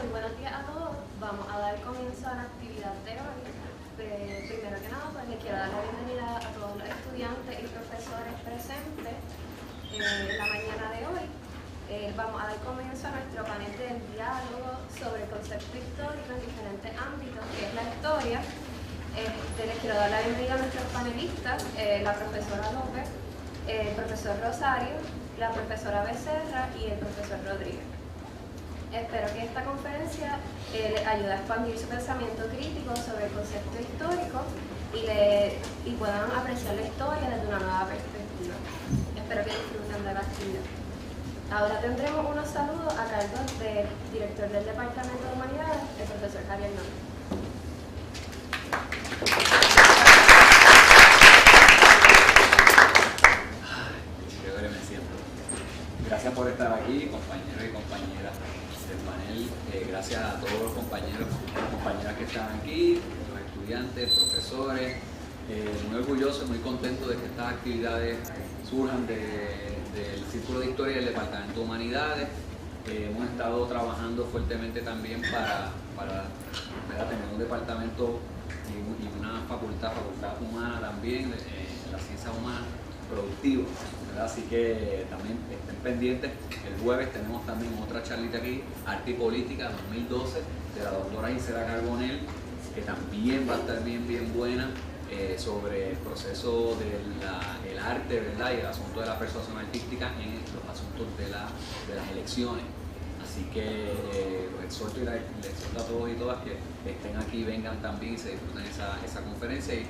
Muy buenos días a todos. Vamos a dar comienzo a la actividad de hoy. Primero que nada, pues les quiero dar la bienvenida a todos los estudiantes y profesores presentes en la mañana de hoy. Vamos a dar comienzo a nuestro panel de diálogo sobre el concepto histórico en diferentes ámbitos, que es la historia. Les quiero dar la bienvenida a nuestros panelistas, la profesora López, el profesor Rosario, la profesora Becerra y el profesor Rodríguez. Espero que esta conferencia les ayude a expandir su pensamiento crítico sobre el concepto histórico y puedan apreciar la historia desde una nueva perspectiva. Espero que disfruten de la actividad. Ahora tendremos unos saludos a cargo del director del Departamento de Humanidades, el profesor Javier Hernández. Gracias por estar aquí, compañeros y compañeras del panel. Gracias a todos los compañeros y compañeras que están aquí, los estudiantes, profesores. Muy orgulloso, muy contento de que estas actividades surjan del Círculo de Historia del Departamento de Humanidades. Hemos estado trabajando fuertemente también para tener un departamento y una facultad humana también, la ciencia humana, productivo, ¿verdad? Así que también estén pendientes. El jueves tenemos también otra charlita aquí, Arte y Política 2012, de la doctora Gisela Carbonell, que también va a estar bien buena, sobre el proceso del arte, ¿verdad? Y el asunto de la persuasión artística en los asuntos de las elecciones. Así que los exhorto y les exhorto a todos y todas que estén aquí, vengan también y se disfruten esa conferencia. Y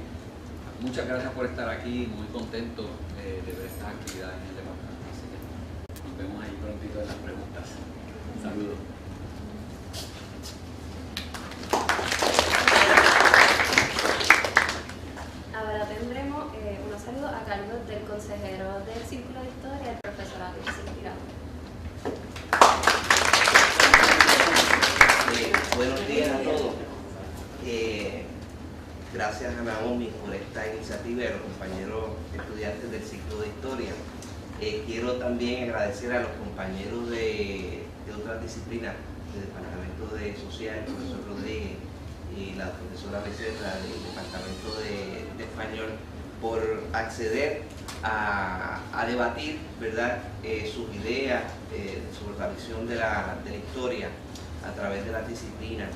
muchas gracias por estar aquí, muy contento de ver estas actividades en el departamento. Así que nos vemos ahí prontito en las preguntas. Saludos. Ahora tendremos unos saludos a cargo del consejero del Círculo de Historia, el profesor Adrián Tirado. Buenos días a todos. Gracias a Naomi por esta iniciativa y a los compañeros estudiantes del ciclo de historia. Quiero también agradecer a los compañeros de otras disciplinas del Departamento de Social, el profesor Rodríguez y la profesora Becerra del Departamento de Español, por acceder a debatir, ¿verdad?, sus ideas sobre la visión de la historia a través de las disciplinas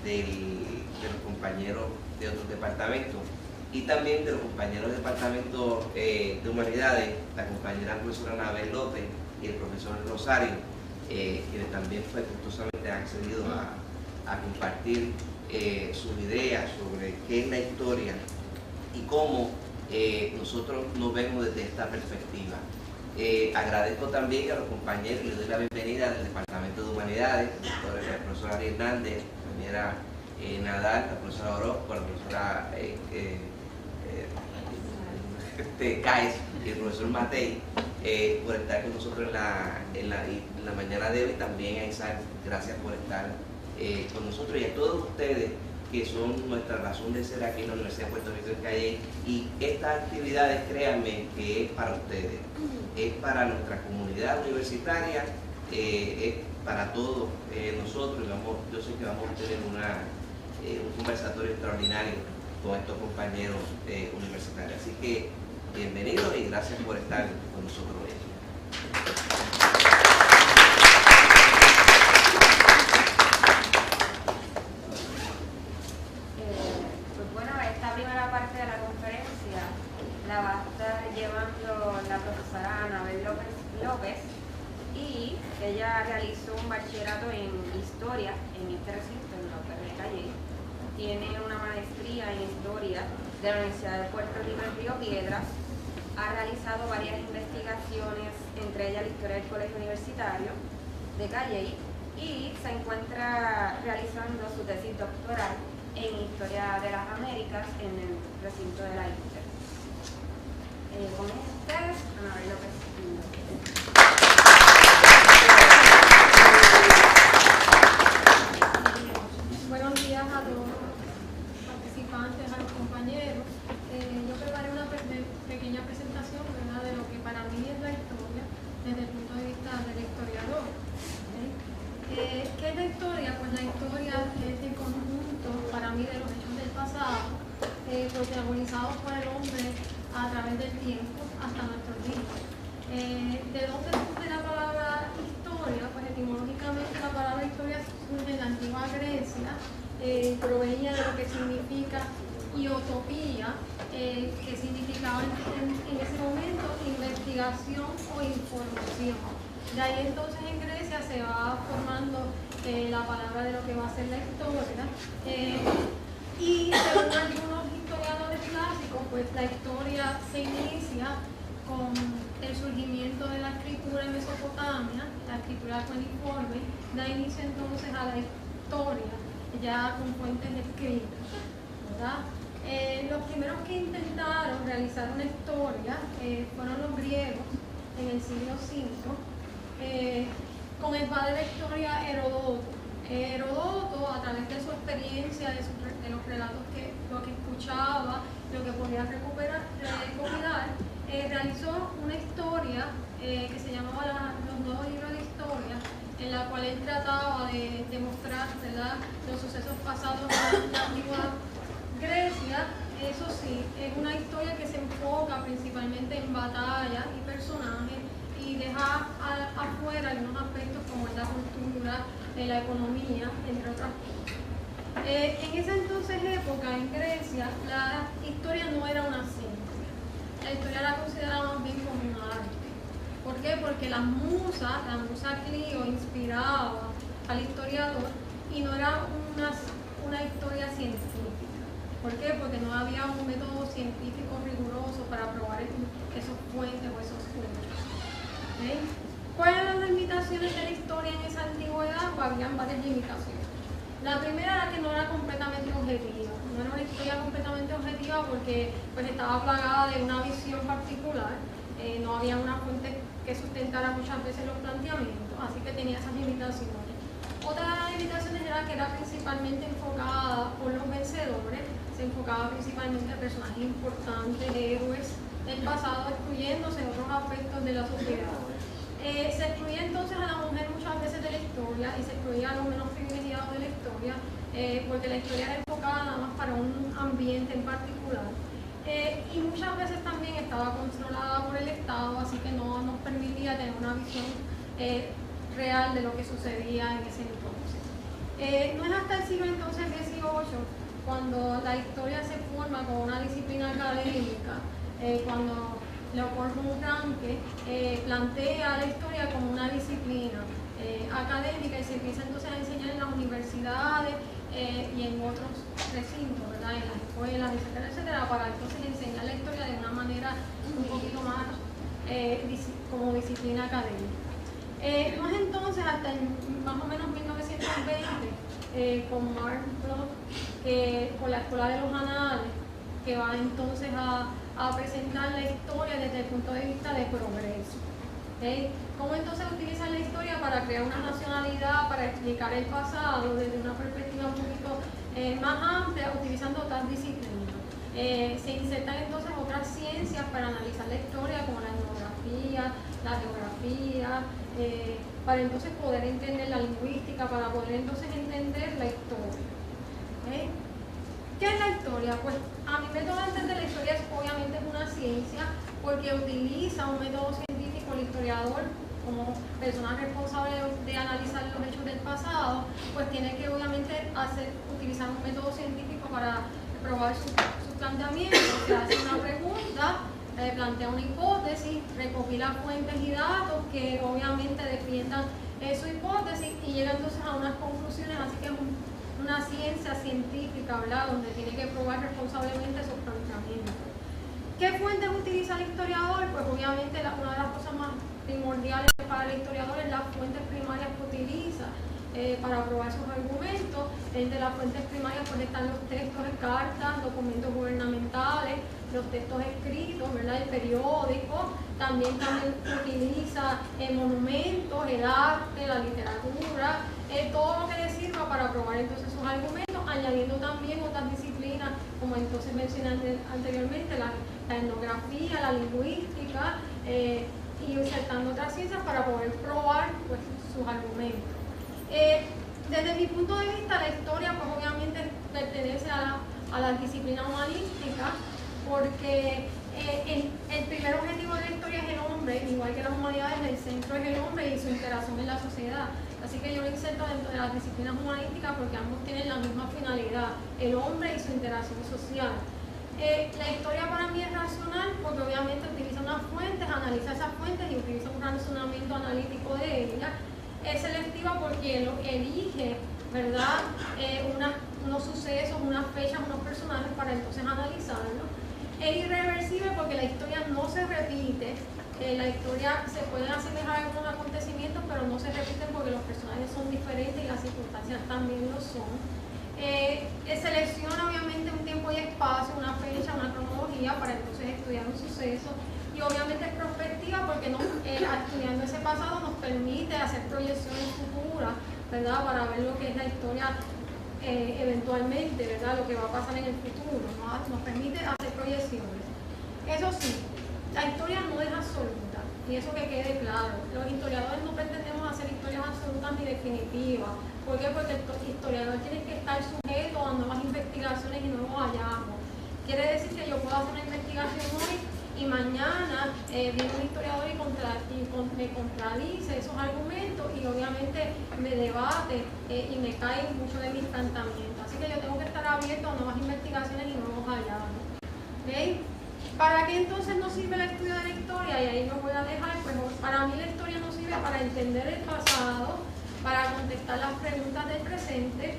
de los compañeros de otros departamentos y también de los compañeros del Departamento de Humanidades, la compañera profesora Anabel López y el profesor Rosario, quienes también gustosamente han accedido a compartir sus ideas sobre qué es la historia y cómo nosotros nos vemos desde esta perspectiva. Agradezco también a los compañeros y les doy la bienvenida del Departamento de Humanidades, la profesora Ari Hernández, la compañera Nadal, la profesora Orozco, la profesora Caes y el profesor Matei, por estar con nosotros en la mañana de hoy. También a Isaac, gracias por estar con nosotros, y a todos ustedes que son nuestra razón de ser aquí en la Universidad de Puerto Rico en Calle. Y estas actividades, créanme, que es para ustedes, es para nuestra comunidad universitaria, es para todos nosotros. Yo sé que vamos a tener un conversatorio extraordinario con estos compañeros universitarios. Así que bienvenidos y gracias por estar con nosotros hoy. Pues bueno, esta primera parte de la conferencia la va a estar llevando la profesora Anabel López, y ella realizó un bachillerato en Historia en este recinto, en la UPR de Calle. Tiene una maestría en Historia de la Universidad de Puerto Rico en Río Piedras. Ha realizado varias investigaciones, entre ellas la historia del Colegio Universitario de Calle, y se encuentra realizando su tesis doctoral en Historia de las Américas en el recinto de la Inter. Con ustedes, Anabel López. Buenos días a todos los participantes, a los compañeros. Yo preparé una pequeña presentación, ¿verdad?, de lo que para mí es la historia desde el punto de vista del historiador. ¿Okay? ¿Qué es la historia? Pues la protagonizados por el hombre a través del tiempo hasta nuestros días. ¿De dónde surge la palabra historia? Pues etimológicamente la palabra historia surge en la antigua Grecia, provenía de lo que significa iotopía, que significaba en ese momento investigación o información. De ahí entonces en Grecia se va formando la palabra de lo que va a ser la historia. Y según algunos historiadores clásicos, pues la historia se inicia con el surgimiento de la escritura en Mesopotamia, la escritura cuneiforme, da inicio entonces a la historia, ya con fuentes escritas, ¿verdad? Los primeros que intentaron realizar una historia fueron los griegos en el siglo V, con el padre de la historia Heródoto. Heródoto, a través de su experiencia, de los relatos lo que escuchaba, lo que podía recopilar, realizó una historia que se llamaba los Nuevos Libros de Historia, en la cual él trataba de demostrar, ¿verdad?, los sucesos pasados en la antigua Grecia. Eso sí, es una historia que se enfoca principalmente en batallas y personajes y deja afuera algunos aspectos como la cultura, la economía, entre otras cosas. En esa entonces época, en Grecia, la historia no era una ciencia. La historia era considerada más bien como un arte. ¿Por qué? Porque la musa Clio inspiraba al historiador y no era una historia científica. ¿Por qué? Porque no había un método científico riguroso para probar esos puentes o esos puntos. ¿Okay? ¿Cuáles eran las limitaciones de la historia en esa antigüedad? Pues habían varias limitaciones. La primera era que no era completamente objetiva. No era una historia completamente objetiva porque pues, estaba plagada de una visión particular. No había una fuente que sustentara muchas veces los planteamientos, así que tenía esas limitaciones. Otra de las limitaciones era que era principalmente enfocada por los vencedores, se enfocaba principalmente a personajes importantes, héroes del pasado, excluyéndose otros aspectos de la sociedad. Se excluía entonces a la mujer muchas veces de la historia y se excluía a los menos privilegiados de la historia, porque la historia era enfocada nada más para un ambiente en particular. Y muchas veces también estaba controlada por el Estado, así que no nos permitía tener una visión real de lo que sucedía en ese entonces. No es hasta el siglo entonces XVIII cuando la historia se forma como una disciplina académica, cuando Leopold von Ranke plantea la historia como una disciplina académica y se empieza entonces a enseñar en las universidades y en otros recintos, ¿verdad?, en las escuelas, etcétera, etcétera, para entonces enseñar la historia de una manera un poquito más como disciplina académica. No es entonces hasta más o menos 1920 con Mark Bloch, con la Escuela de los Anales, que va entonces a presentar la historia desde el punto de vista de progreso. ¿Okay? ¿Cómo entonces utilizar la historia para crear una nacionalidad, para explicar el pasado desde una perspectiva un poquito más amplia, utilizando otras disciplinas? Se insertan entonces otras ciencias para analizar la historia, como la etnografía, la geografía, para entonces poder entender la lingüística, para poder entonces entender la historia. ¿Okay? ¿Qué es la historia? Pues a mi método de entender la historia es obviamente una ciencia porque utiliza un método científico, el historiador, como persona responsable de analizar los hechos del pasado, pues tiene que obviamente utilizar un método científico para probar sus planteamientos. Se hace una pregunta, plantea una hipótesis, recopila fuentes y datos que obviamente defiendan su hipótesis y llega entonces a unas conclusiones, así que es una ciencia científica, ¿verdad?, donde tiene que probar responsablemente sus planteamientos. ¿Qué fuentes utiliza el historiador? Pues obviamente una de las cosas más primordiales para el historiador es las fuentes primarias que utiliza para probar sus argumentos. Entre las fuentes primarias pues están los textos de cartas, documentos gubernamentales, los textos escritos, ¿verdad?, el periódico. También utiliza monumentos, el arte, la literatura, todo lo que le sirva para probar entonces sus argumentos, añadiendo también otras disciplinas, como entonces mencioné anteriormente, la etnografía, la lingüística, y insertando otras ciencias para poder probar pues, sus argumentos. Desde mi punto de vista, la historia pues obviamente pertenece a a la disciplina humanística, porque el primer objetivo de la historia es el hombre, igual que las humanidades, el centro es el hombre y su interacción en la sociedad. Así que yo lo inserto dentro de las disciplinas humanísticas porque ambos tienen la misma finalidad, el hombre y su interacción social. La historia para mí es racional porque obviamente utiliza unas fuentes, analiza esas fuentes y utiliza un razonamiento analítico de ellas. Es selectiva porque elige, ¿verdad?, unos sucesos, unas fechas, unos personajes para entonces analizarlos. Es irreversible porque la historia no se repite. La historia se pueden asemejar a algunos acontecimientos, pero no se repiten porque los personajes son diferentes y las circunstancias también lo son. Selecciona obviamente un tiempo y espacio, una fecha, una cronología para entonces estudiar un suceso, y obviamente es prospectiva porque estudiando ese pasado nos permite hacer proyecciones futuras, ¿verdad?, para ver lo que es la historia eventualmente, ¿verdad?, lo que va a pasar en el futuro, ¿no? Nos permite hacer proyecciones. Eso sí, la historia no es absoluta, y eso que quede claro. Los historiadores no pretendemos hacer historias absolutas ni definitivas. ¿Por qué? Porque el historiador tiene que estar sujeto a nuevas investigaciones y nuevos hallazgos. Quiere decir que yo puedo hacer una investigación hoy y mañana viene un historiador y me contradice esos argumentos y obviamente me debate y me cae mucho de mis planteamientos. Así que yo tengo que estar abierto a nuevas investigaciones y nuevos hallazgos. ¿Okay? ¿Para qué entonces nos sirve el estudio de la historia? Y ahí lo voy a dejar. Pues para mí la historia nos sirve para entender el pasado, para contestar las preguntas del presente,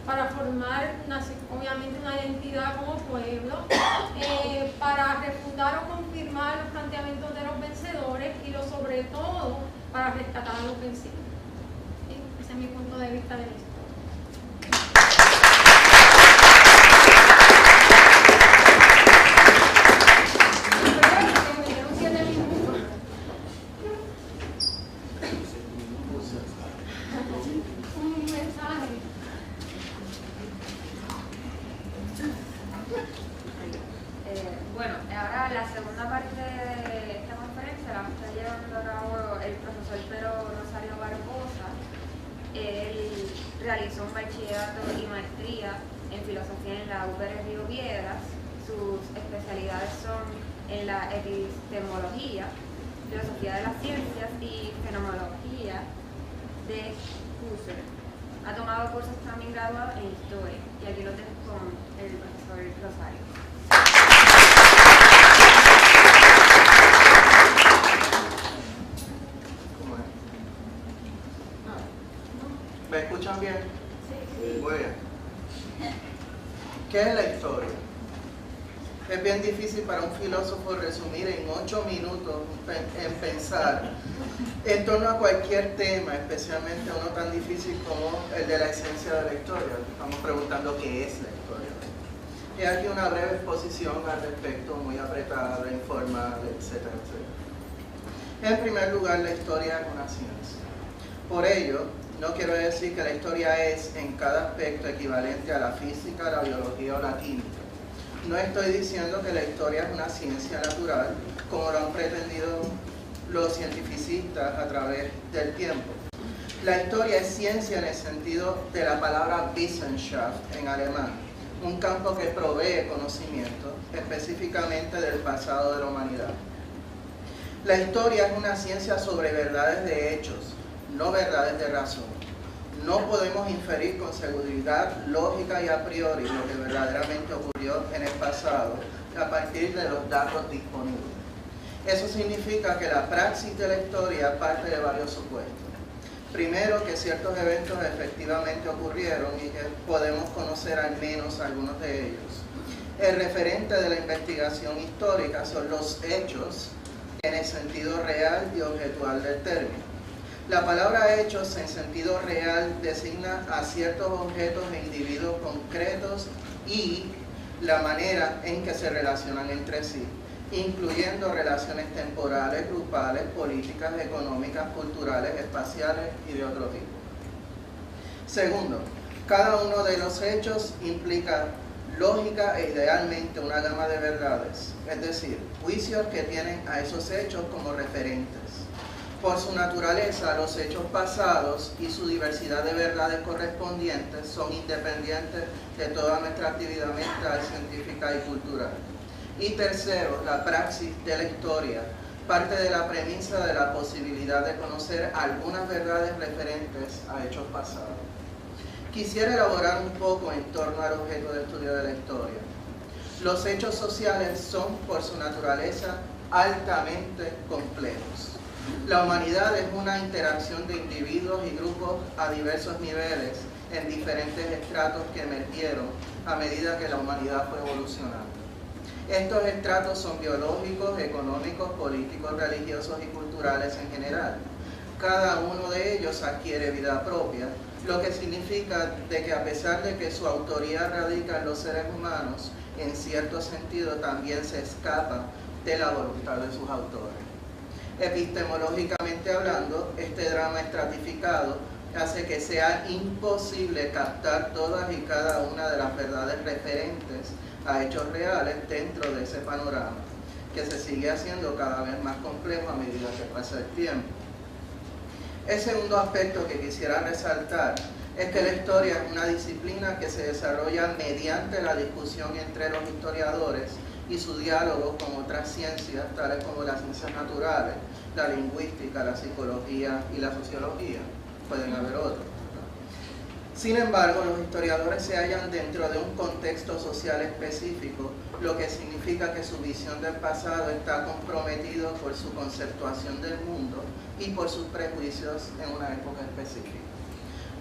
para formar obviamente una identidad como pueblo, para refutar o confirmar los planteamientos de los vencedores y sobre todo para rescatar a los vencidos. ¿Sí? Ese es mi punto de vista de la historia. Bueno, ahora la segunda parte de esta conferencia la está llevando a cabo el profesor Pedro Rosario Barbosa. Él realizó un bachillerato y maestría en filosofía en la UPR Río Piedras. Sus especialidades son en la epistemología, filosofía de las ciencias y fenomenología de Husserl. Ha tomado cursos también graduados en historia, y aquí lo tengo con el profesor Rosario. ¿Me escuchan bien? Sí. Muy bien. ¿Qué es la historia? Es bien difícil para un filósofo resumir en 8 minutos en pensar en torno a cualquier tema, especialmente uno tan difícil como el de la esencia de la historia. Estamos preguntando qué es la historia. Y aquí una breve exposición al respecto, muy apretada, informal, etcétera, etcétera. En primer lugar, la historia es una ciencia. Por ello, no quiero decir que la historia es en cada aspecto equivalente a la física, la biología o la química. No estoy diciendo que la historia es una ciencia natural, como lo han pretendido los cientificistas a través del tiempo. La historia es ciencia en el sentido de la palabra Wissenschaft en alemán, un campo que provee conocimiento específicamente del pasado de la humanidad. La historia es una ciencia sobre verdades de hechos, no verdades de razón. No podemos inferir con seguridad lógica y a priori lo que verdaderamente ocurrió en el pasado a partir de los datos disponibles. Eso significa que la praxis de la historia parte de varios supuestos. Primero, que ciertos eventos efectivamente ocurrieron y que podemos conocer al menos algunos de ellos. El referente de la investigación histórica son los hechos en el sentido real y objetual del término. La palabra hechos en sentido real designa a ciertos objetos e individuos concretos y la manera en que se relacionan entre sí, incluyendo relaciones temporales, grupales, políticas, económicas, culturales, espaciales y de otro tipo. Segundo, cada uno de los hechos implica lógica e idealmente una gama de verdades, es decir, juicios que tienen a esos hechos como referentes. Por su naturaleza, los hechos pasados y su diversidad de verdades correspondientes son independientes de toda nuestra actividad mental, científica y cultural. Y tercero, la praxis de la historia parte de la premisa de la posibilidad de conocer algunas verdades referentes a hechos pasados. Quisiera elaborar un poco en torno al objeto de estudio de la historia. Los hechos sociales son, por su naturaleza, altamente complejos. La humanidad es una interacción de individuos y grupos a diversos niveles en diferentes estratos que emergieron a medida que la humanidad fue evolucionando. Estos estratos son biológicos, económicos, políticos, religiosos y culturales en general. Cada uno de ellos adquiere vida propia, lo que significa de que a pesar de que su autoría radica en los seres humanos, en cierto sentido también se escapa de la voluntad de sus autores. Epistemológicamente hablando, este drama estratificado hace que sea imposible captar todas y cada una de las verdades referentes a hechos reales dentro de ese panorama, que se sigue haciendo cada vez más complejo a medida que pasa el tiempo. El segundo aspecto que quisiera resaltar es que la historia es una disciplina que se desarrolla mediante la discusión entre los historiadores y su diálogo con otras ciencias, tales como las ciencias naturales, la lingüística, la psicología y la sociología. Pueden haber otros. Sin embargo, los historiadores se hallan dentro de un contexto social específico, lo que significa que su visión del pasado está comprometido por su conceptuación del mundo y por sus prejuicios en una época específica.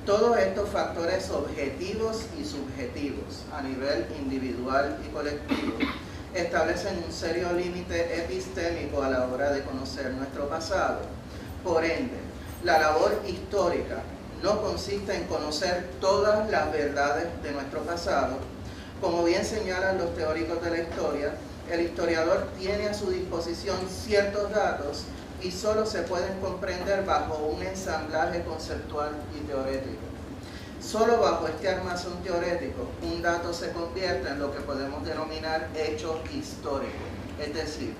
Todos estos factores objetivos y subjetivos a nivel individual y colectivo establecen un serio límite epistémico a la hora de conocer nuestro pasado. Por ende, la labor histórica no consiste en conocer todas las verdades de nuestro pasado. Como bien señalan los teóricos de la historia, el historiador tiene a su disposición ciertos datos y solo se pueden comprender bajo un ensamblaje conceptual y teorético. Solo bajo este armazón teorético, un dato se convierte en lo que podemos denominar hecho histórico, es decir,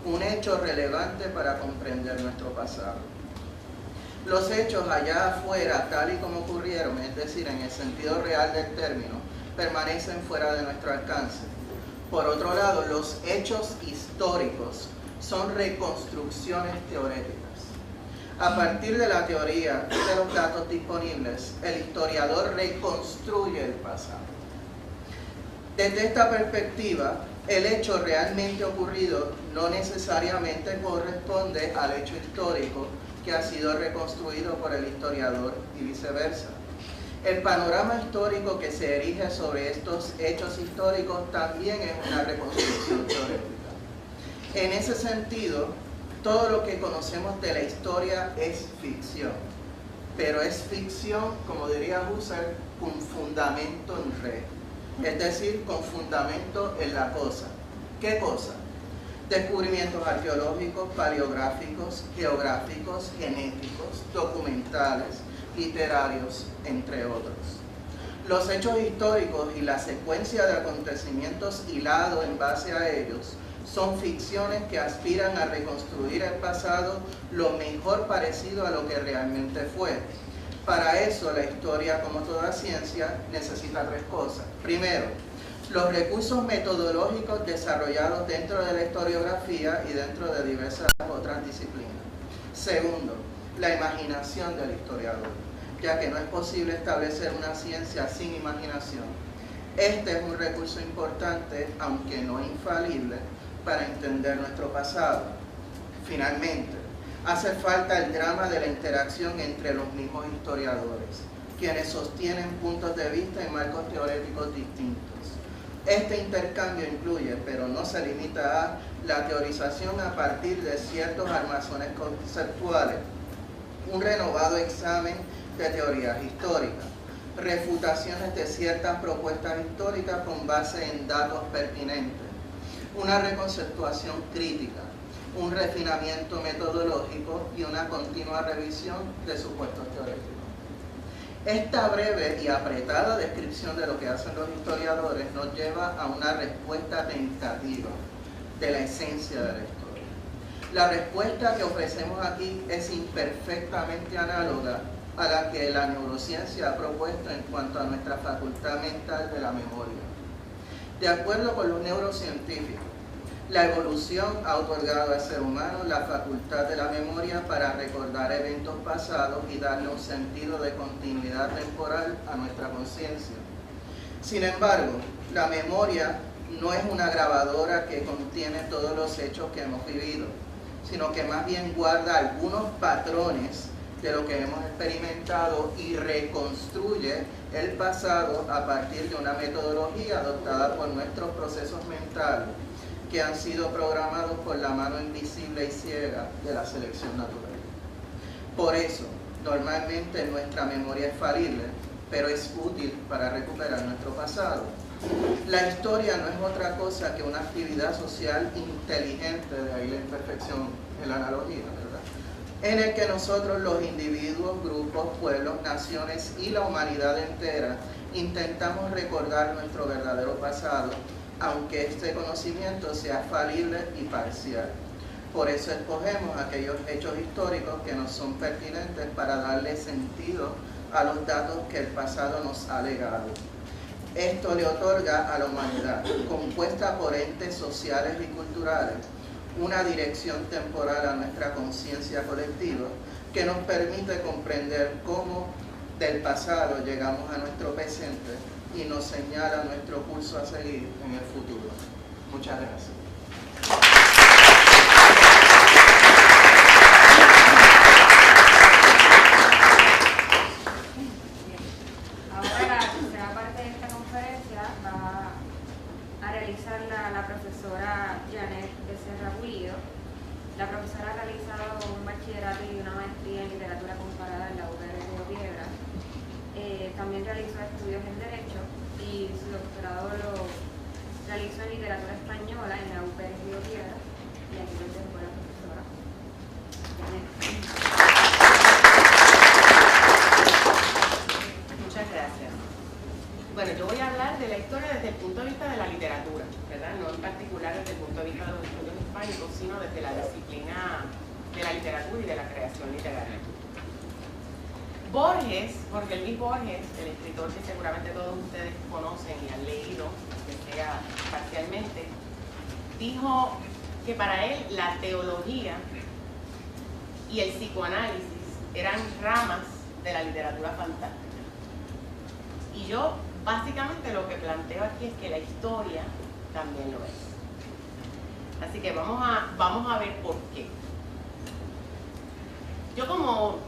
un hecho relevante para comprender nuestro pasado. Los hechos allá afuera, tal y como ocurrieron, es decir, en el sentido real del término, permanecen fuera de nuestro alcance. Por otro lado, los hechos históricos son reconstrucciones teoréticas. A partir de la teoría y de los datos disponibles, el historiador reconstruye el pasado. Desde esta perspectiva, el hecho realmente ocurrido no necesariamente corresponde al hecho histórico que ha sido reconstruido por el historiador y viceversa. El panorama histórico que se erige sobre estos hechos históricos también es una reconstrucción teórica. En ese sentido, todo lo que conocemos de la historia es ficción, pero es ficción, como diría Husserl, con fundamento en re, es decir, con fundamento en la cosa. ¿Qué cosa? Descubrimientos arqueológicos, paleográficos, geográficos, genéticos, documentales, literarios, entre otros. Los hechos históricos y la secuencia de acontecimientos hilados en base a ellos son ficciones que aspiran a reconstruir el pasado lo mejor parecido a lo que realmente fue. Para eso, la historia, como toda ciencia, necesita tres cosas. Primero, los recursos metodológicos desarrollados dentro de la historiografía y dentro de diversas otras disciplinas. Segundo, la imaginación del historiador, ya que no es posible establecer una ciencia sin imaginación. Este es un recurso importante, aunque no infalible, para entender nuestro pasado. Finalmente, hace falta el drama de la interacción entre los mismos historiadores, quienes sostienen puntos de vista y marcos teoréticos distintos. Este intercambio incluye, pero no se limita a, la teorización a partir de ciertos armazones conceptuales, un renovado examen de teorías históricas, refutaciones de ciertas propuestas históricas con base en datos pertinentes, una reconceptuación crítica, un refinamiento metodológico y una continua revisión de supuestos teóricos. Esta breve y apretada descripción de lo que hacen los historiadores nos lleva a una respuesta tentativa de la esencia de la historia. La respuesta que ofrecemos aquí es imperfectamente análoga a la que la neurociencia ha propuesto en cuanto a nuestra facultad mental de la memoria. De acuerdo con los neurocientíficos, la evolución ha otorgado al ser humano la facultad de la memoria para recordar eventos pasados y darle un sentido de continuidad temporal a nuestra conciencia. Sin embargo, la memoria no es una grabadora que contiene todos los hechos que hemos vivido, sino que más bien guarda algunos patrones de lo que hemos experimentado y reconstruye el pasado a partir de una metodología adoptada por nuestros procesos mentales que han sido programados por la mano invisible y ciega de la selección natural. Por eso, normalmente nuestra memoria es falible, pero es útil para recuperar nuestro pasado. La historia no es otra cosa que una actividad social inteligente, de ahí la imperfección en la analogía, ¿verdad?, en el que nosotros, los individuos, grupos, pueblos, naciones y la humanidad entera intentamos recordar nuestro verdadero pasado, aunque este conocimiento sea falible y parcial. Por eso escogemos aquellos hechos históricos que nos son pertinentes para darle sentido a los datos que el pasado nos ha legado. Esto le otorga a la humanidad, compuesta por entes sociales y culturales, una dirección temporal a nuestra conciencia colectiva que nos permite comprender cómo del pasado llegamos a nuestro presente y nos señala nuestro curso a seguir en el futuro. Muchas gracias. Ahora la tercera parte de esta conferencia va a realizarla la profesora Janet Becerra Pulido. La profesora ha realizado un bachillerato y una maestría en literatura comparada en la UPR Río Piedras. También realizó estudios en Derecho y su doctorado lo realizó en literatura española en la UPR Río Piedras. Y aquí lo tengo la profesora Janet. Muchas gracias. Bueno, yo voy a hablar de la historia desde el punto de vista de la literatura, ¿verdad? No en particular desde el punto de vista de los estudios hispánicos, sino desde la disciplina de la literatura y de la creación literaria. Borges, Jorge Luis Borges, el escritor que seguramente todos ustedes conocen y han leído, que sea parcialmente, dijo que para él la teología y el psicoanálisis eran ramas de la literatura fantástica. Y yo básicamente lo que planteo aquí es que la historia también lo es. Así que vamos a ver por qué. Yo como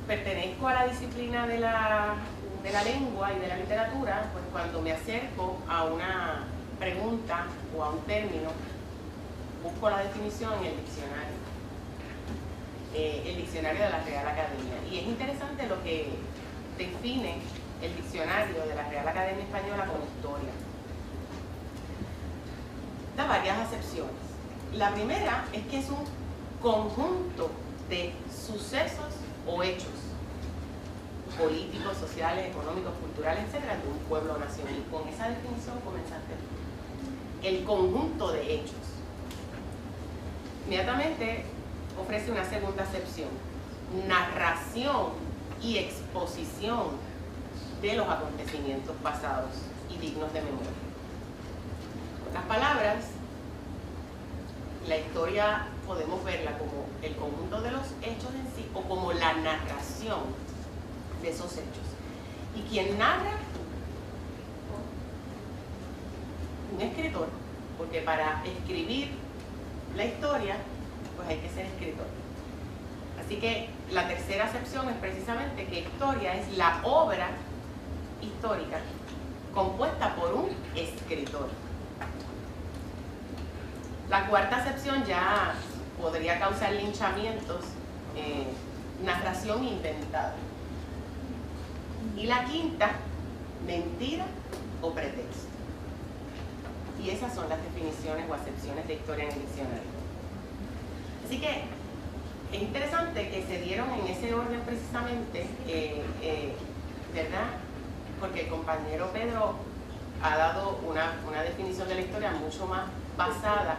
pertenezco a la disciplina de la lengua y de la literatura, pues cuando me acerco a una pregunta o a un término, busco la definición en el diccionario de la Real Academia. Y es interesante lo que define el diccionario de la Real Academia Española como historia. Da varias acepciones. La primera es que es un conjunto de sucesos o hechos políticos, sociales, económicos, culturales, etcétera, de un pueblo o nación. Y con esa definición comenzaste tú. El conjunto de hechos. Inmediatamente ofrece una segunda acepción: narración y exposición de los acontecimientos pasados y dignos de memoria. En otras palabras, la historia podemos verla como el conjunto de los hechos en sí o como la narración de esos hechos. ¿Y quién narra? Un escritor, porque para escribir la historia, pues hay que ser escritor. Así que la tercera acepción es precisamente que historia es la obra histórica compuesta por un escritor. La cuarta acepción ya podría causar linchamientos, narración inventada. Y la quinta, mentira o pretexto. Y esas son las definiciones o acepciones de historia en el diccionario. Así que es interesante que se dieron en ese orden precisamente, ¿verdad? Porque el compañero Pedro ha dado una definición de la historia mucho más basada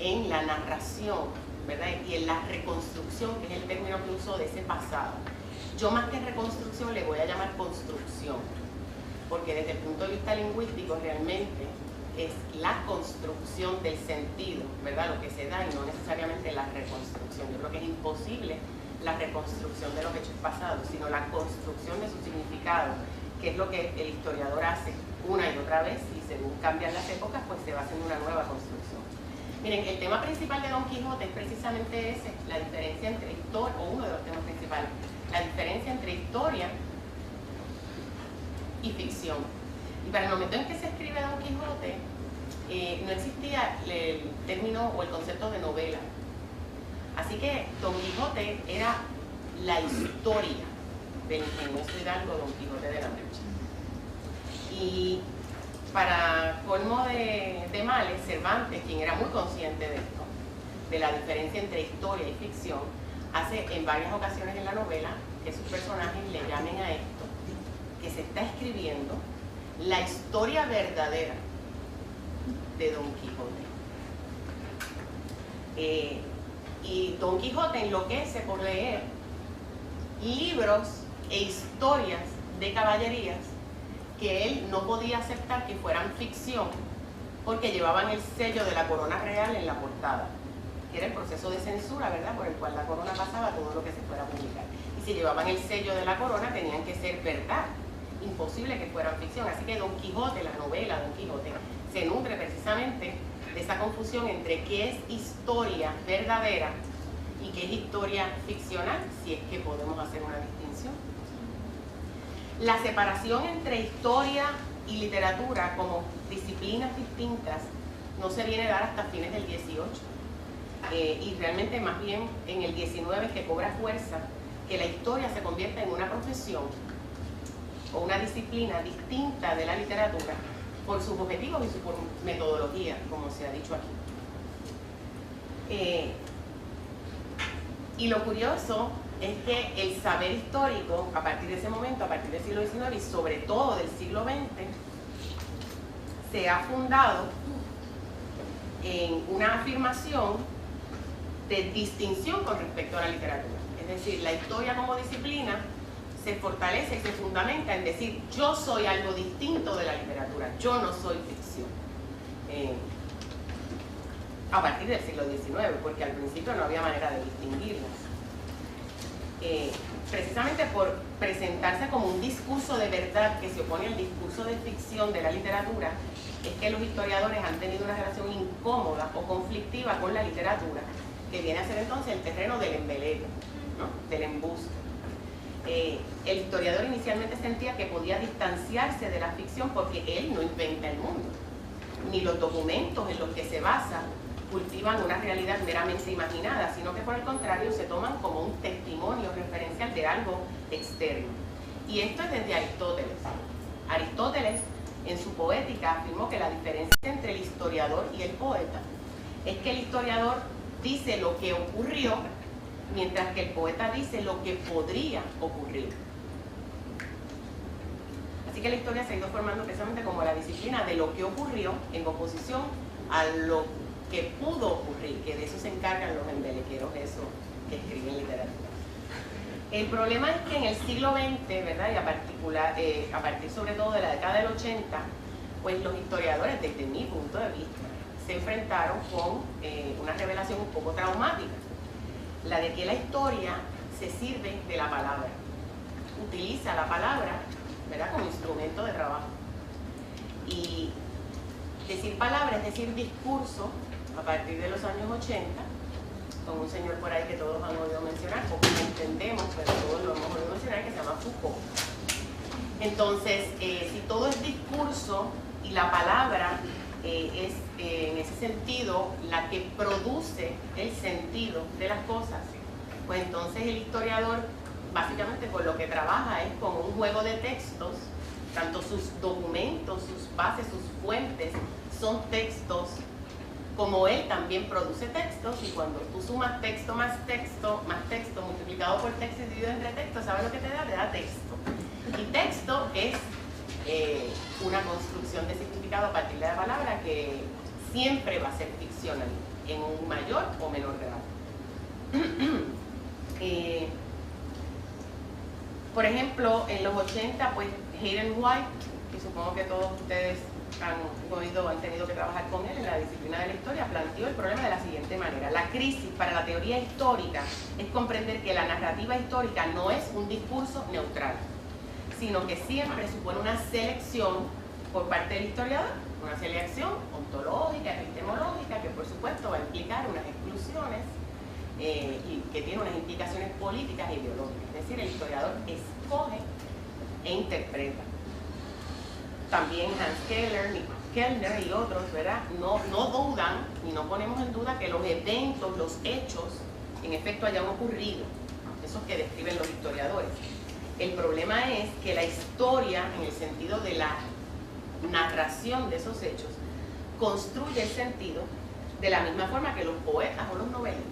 en la narración, ¿verdad? Y en la reconstrucción, que es el término que uso de ese pasado. Yo más que reconstrucción le voy a llamar construcción, porque desde el punto de vista lingüístico realmente es la construcción del sentido, ¿verdad? Lo que se da y no necesariamente la reconstrucción. Yo creo que es imposible la reconstrucción de los hechos pasados, sino la construcción de su significado, que es lo que el historiador hace una y otra vez, y según cambian las épocas, pues se va haciendo una nueva construcción. Miren, el tema principal de Don Quijote es precisamente ese, la diferencia entre historia, o uno de los temas principales, la diferencia entre historia y ficción. Y para el momento en que se escribe Don Quijote, no existía el término o el concepto de novela. Así que Don Quijote era la historia del ingenioso hidalgo Don Quijote de la Mancha. Y para colmo de males, Cervantes, quien era muy consciente de esto, de la diferencia entre historia y ficción, hace en varias ocasiones en la novela que sus personajes le llamen a esto, que se está escribiendo la historia verdadera de Don Quijote. Y Don Quijote enloquece por leer libros e historias de caballerías que él no podía aceptar que fueran ficción porque llevaban el sello de la corona real en la portada, que era el proceso de censura, ¿verdad?, por el cual la corona pasaba todo lo que se fuera a publicar. Y si llevaban el sello de la corona tenían que ser verdad, imposible que fueran ficción. Así que Don Quijote, la novela Don Quijote, se nutre precisamente de esa confusión entre qué es historia verdadera y qué es historia ficcional, si es que podemos hacer una distinción. La separación entre historia y literatura como disciplinas distintas no se viene a dar hasta fines del 18, y realmente más bien en el 19 es que cobra fuerza que la historia se convierta en una profesión o una disciplina distinta de la literatura por sus objetivos y su metodología, como se ha dicho aquí. Y lo curioso es que el saber histórico, a partir de ese momento, a partir del siglo XIX y sobre todo del siglo XX, se ha fundado en una afirmación de distinción con respecto a la literatura. Es decir, la historia como disciplina se fortalece y se fundamenta en decir, yo soy algo distinto de la literatura, yo no soy ficción. A partir del siglo XIX, porque al principio no había manera de distinguirlas. Precisamente por presentarse como un discurso de verdad que se opone al discurso de ficción de la literatura, es que los historiadores han tenido una relación incómoda o conflictiva con la literatura, que viene a ser entonces el terreno del embeleco, ¿no?, del embuste. El historiador inicialmente sentía que podía distanciarse de la ficción porque él no inventa el mundo, ni los documentos en los que se basa cultivan una realidad meramente imaginada, sino que por el contrario se toman como un testimonio referencial de algo externo. Y esto es desde Aristóteles. Aristóteles, en su Poética, afirmó que la diferencia entre el historiador y el poeta es que el historiador dice lo que ocurrió, mientras que el poeta dice lo que podría ocurrir. Así que la historia se ha ido formando precisamente como la disciplina de lo que ocurrió en oposición a lo que pudo ocurrir, que de eso se encargan los embelequeros, eso que escriben literatura. El problema es que en el siglo XX, ¿verdad?, y a partir sobre todo de la década del 80, pues los historiadores, desde mi punto de vista, se enfrentaron con una revelación un poco traumática, la de que la historia se sirve de la palabra, utiliza la palabra, ¿verdad?, como instrumento de trabajo. Y decir palabra es decir discurso a partir de los años 80, con un señor por ahí que todos han oído mencionar, o que entendemos, pero todos lo hemos oído mencionar, que se llama Foucault. Entonces, si todo es discurso y la palabra es en ese sentido la que produce el sentido de las cosas, pues entonces el historiador básicamente con lo que trabaja es con un juego de textos, tanto sus documentos, sus bases, sus fuentes son textos, como él también produce textos, y cuando tú sumas texto, más texto multiplicado por texto y dividido entre texto, ¿sabes lo que te da? Te da texto. Y texto es una construcción de significado a partir de la palabra que siempre va a ser ficcional, en un mayor o menor grado. Por ejemplo, en los 80, pues Hayden White, que supongo que todos ustedes han tenido que trabajar con él en la disciplina de la historia, planteó el problema de la siguiente manera. La crisis para la teoría histórica es comprender que la narrativa histórica no es un discurso neutral, sino que siempre supone una selección por parte del historiador, una selección ontológica, epistemológica, que por supuesto va a implicar unas exclusiones y que tiene unas implicaciones políticas e ideológicas. Es decir, el historiador escoge e interpreta. También Hans Kellner y otros, ¿verdad? No dudan y no ponemos en duda que los eventos, los hechos, en efecto hayan ocurrido, esos que describen los historiadores. El problema es que la historia, en el sentido de la narración de esos hechos, construye el sentido de la misma forma que los poetas o los novelistas.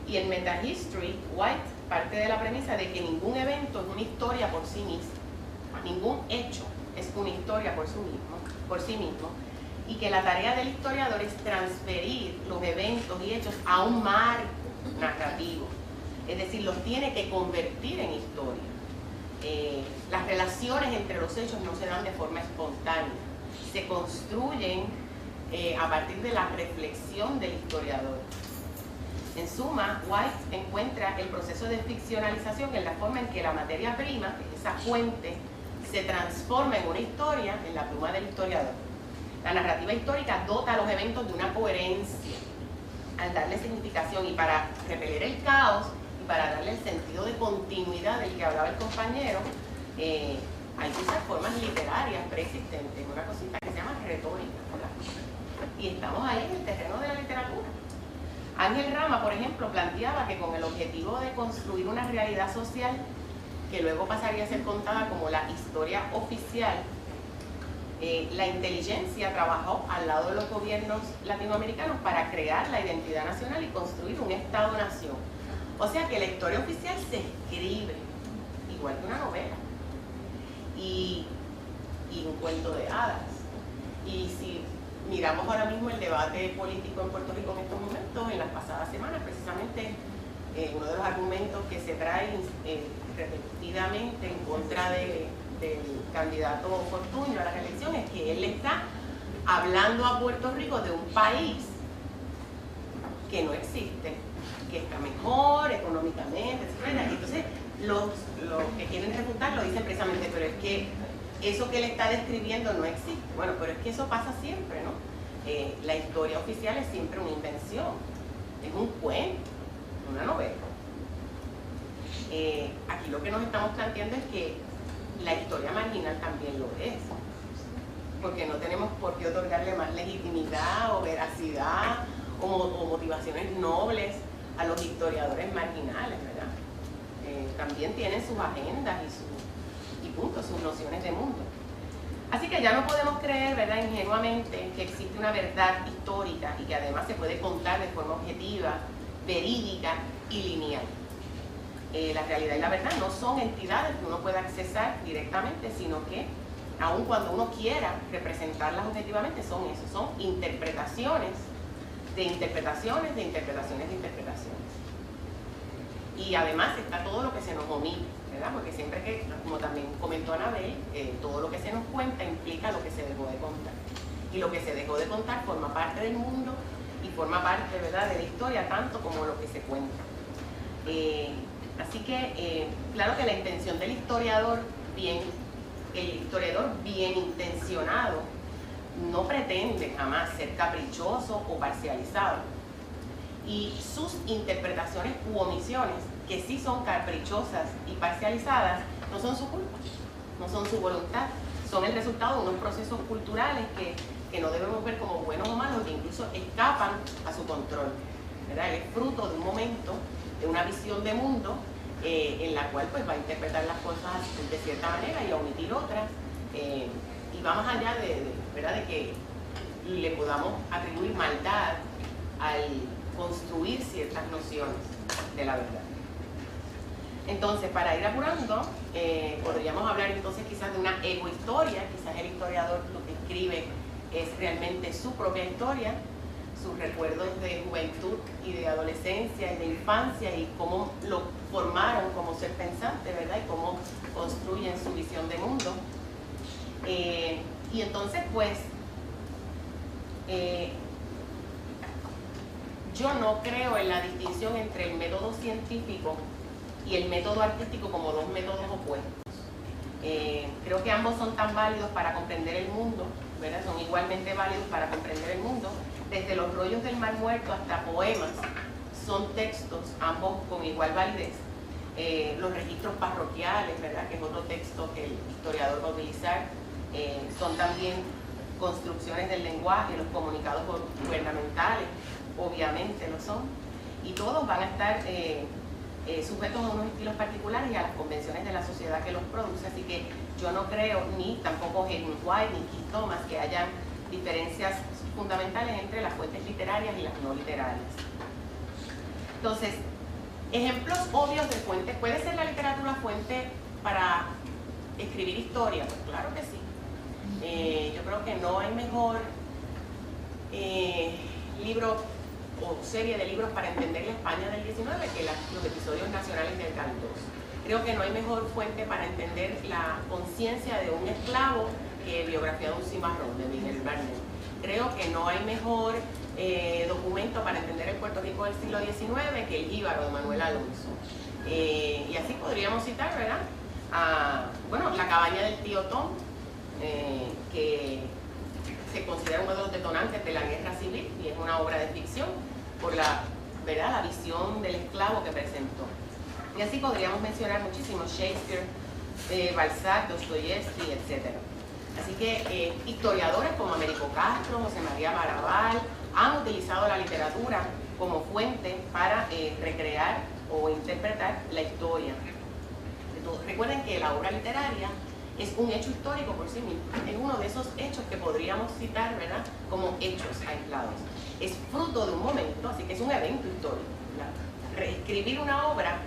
Y en Metahistory, White parte de la premisa de que ningún evento es una historia por sí mismo, ningún hecho es una historia por sí mismo, y que la tarea del historiador es transferir los eventos y hechos a un marco narrativo, es decir, los tiene que convertir en historia. Las relaciones entre los hechos no se dan de forma espontánea, se construyen a partir de la reflexión del historiador. En suma, White encuentra el proceso de ficcionalización en la forma en que la materia prima, esa fuente, se transforma en una historia en la pluma del historiador. La narrativa histórica dota a los eventos de una coherencia al darle significación, y para repeler el caos y para darle el sentido de continuidad del que hablaba el compañero, hay que usar formas literarias preexistentes, una cosita que se llama retórica, ¿verdad? Y estamos ahí en el terreno de la literatura. Ángel Rama, por ejemplo, planteaba que con el objetivo de construir una realidad social que luego pasaría a ser contada como la historia oficial, la inteligencia trabajó al lado de los gobiernos latinoamericanos para crear la identidad nacional y construir un Estado-nación. O sea que la historia oficial se escribe, igual que una novela, y un cuento de hadas. Y si miramos ahora mismo el debate político en Puerto Rico en estos momentos, en las pasadas semanas, precisamente uno de los argumentos que se trae repetidamente en contra del candidato Fortuño a la reelección es que él está hablando a Puerto Rico de un país que no existe, que está mejor económicamente, etc. Entonces, los que quieren refutarlo dicen precisamente, pero es que eso que él está describiendo no existe. Bueno, pero es que eso pasa siempre, ¿no? La historia oficial es siempre una invención, es un cuento, una novela. Aquí lo que nos estamos planteando es que la historia marginal también lo es, porque no tenemos por qué otorgarle más legitimidad o veracidad o motivaciones nobles a los historiadores marginales, ¿verdad? También tienen sus agendas y puntos, sus nociones de mundo. Así que ya no podemos creer, ¿verdad?, ingenuamente que existe una verdad histórica y que además se puede contar de forma objetiva, verídica y lineal. La realidad y la verdad no son entidades que uno pueda accesar directamente, sino que, aun cuando uno quiera representarlas objetivamente, son eso, son interpretaciones de interpretaciones de interpretaciones de interpretaciones. Y además está todo lo que se nos omite, ¿verdad? Porque siempre que, como también comentó Anabel, todo lo que se nos cuenta implica lo que se dejó de contar. Y lo que se dejó de contar forma parte del mundo y forma parte, ¿verdad?, de la historia, tanto como lo que se cuenta. Así que, claro que la intención del historiador bien intencionado no pretende jamás ser caprichoso o parcializado. Y sus interpretaciones u omisiones, que sí son caprichosas y parcializadas, no son su culpa, no son su voluntad, son el resultado de unos procesos culturales que no debemos ver como buenos o malos, que incluso escapan a su control, ¿verdad? Él es fruto de un momento, de una visión de mundo en la cual pues va a interpretar las cosas de cierta manera y a omitir otras, y va más allá ¿verdad?, de que le podamos atribuir maldad al construir ciertas nociones de la verdad. Entonces, para ir apurando, podríamos hablar entonces quizás de una egohistoria. Quizás el historiador lo que escribe es realmente su propia historia, sus recuerdos de juventud y de adolescencia y de infancia y cómo lo formaron como ser pensante, ¿verdad? Y cómo construyen su visión de mundo. Y entonces, pues, yo no creo en la distinción entre el método científico y el método artístico como dos métodos opuestos. Creo que ambos son tan válidos para comprender el mundo, ¿verdad? Son igualmente válidos para comprender el mundo. Desde los rollos del Mar Muerto hasta poemas, son textos, ambos con igual validez. Los registros parroquiales, ¿verdad? Que es otro texto que el historiador va a utilizar, son también construcciones del lenguaje, los comunicados gubernamentales, obviamente lo son, y todos van a estar sujetos a unos estilos particulares y a las convenciones de la sociedad que los produce, así que yo no creo, ni tampoco Helen White ni Keith Thomas, que hayan diferencias fundamentales entre las fuentes literarias y las no literarias. Entonces, ejemplos obvios de fuentes. ¿Puede ser la literatura fuente para escribir historia? Pues claro que sí. Yo creo que no hay mejor libro o serie de libros para entender la España del 19 que los episodios nacionales del Cal II. Creo que no hay mejor fuente para entender la conciencia de un esclavo que Biografía de un cimarrón de Miguel Barnett. Creo que no hay mejor documento para entender el Puerto Rico del siglo XIX que el Jíbaro de Manuel Alonso. Y así podríamos citar, ¿verdad? Bueno, La cabaña del tío Tom, que se considera uno de los detonantes de la guerra civil y es una obra de ficción por la, ¿verdad?, la visión del esclavo que presentó. Y así podríamos mencionar muchísimos: Shakespeare, Balzac, Dostoyevsky, etc. Así que historiadores como Américo Castro, José María Barabal han utilizado la literatura como fuente para recrear o interpretar la historia. Recuerden que la obra literaria es un hecho histórico por sí mismo, es uno de esos hechos que podríamos citar, ¿verdad?, como hechos aislados. Es fruto de un momento, así que es un evento histórico, ¿verdad? Reescribir una obra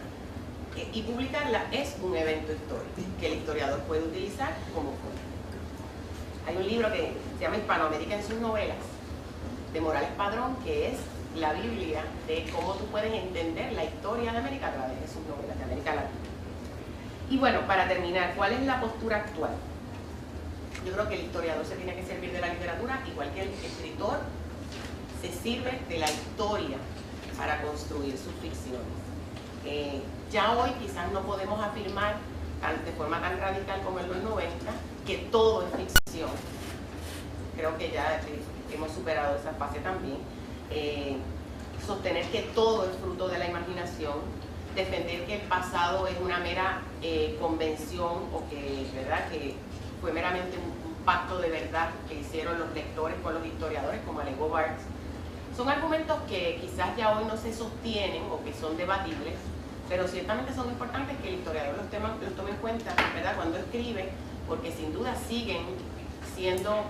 y publicarla es un evento histórico que el historiador puede utilizar como fuente. Hay un libro que se llama Hispanoamérica en sus novelas, de Morales Padrón, que es la Biblia de cómo tú puedes entender la historia de América a través de sus novelas, de América Latina. Y bueno, para terminar, ¿cuál es la postura actual? Yo creo que el historiador se tiene que servir de la literatura, igual que el escritor se sirve de la historia para construir sus ficciones. Ya hoy quizás no podemos afirmar de forma tan radical como en los 90 que todo es ficción. Creo que ya hemos superado esa fase también. Sostener que todo es fruto de la imaginación, defender que el pasado es una mera convención o que, ¿verdad?, que fue meramente un pacto de verdad que hicieron los lectores con los historiadores, como Alego Barthes, son argumentos que quizás ya hoy no se sostienen o que son debatibles, pero ciertamente son importantes que el historiador los tome en cuenta, ¿verdad?, cuando escribe, porque sin duda siguen siendo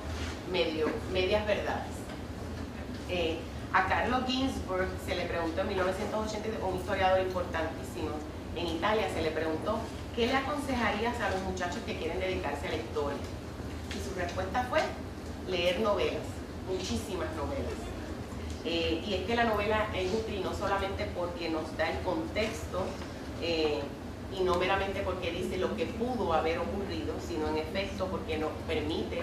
medias verdades. A Carlo Ginzburg se le preguntó en 1982, un historiador importantísimo en Italia, se le preguntó: ¿qué le aconsejarías a los muchachos que quieren dedicarse a la historia? Y su respuesta fue: leer novelas, muchísimas novelas. Y es que la novela es útil no solamente porque nos da el contexto y no meramente porque dice lo que pudo haber ocurrido, sino en efecto porque nos permite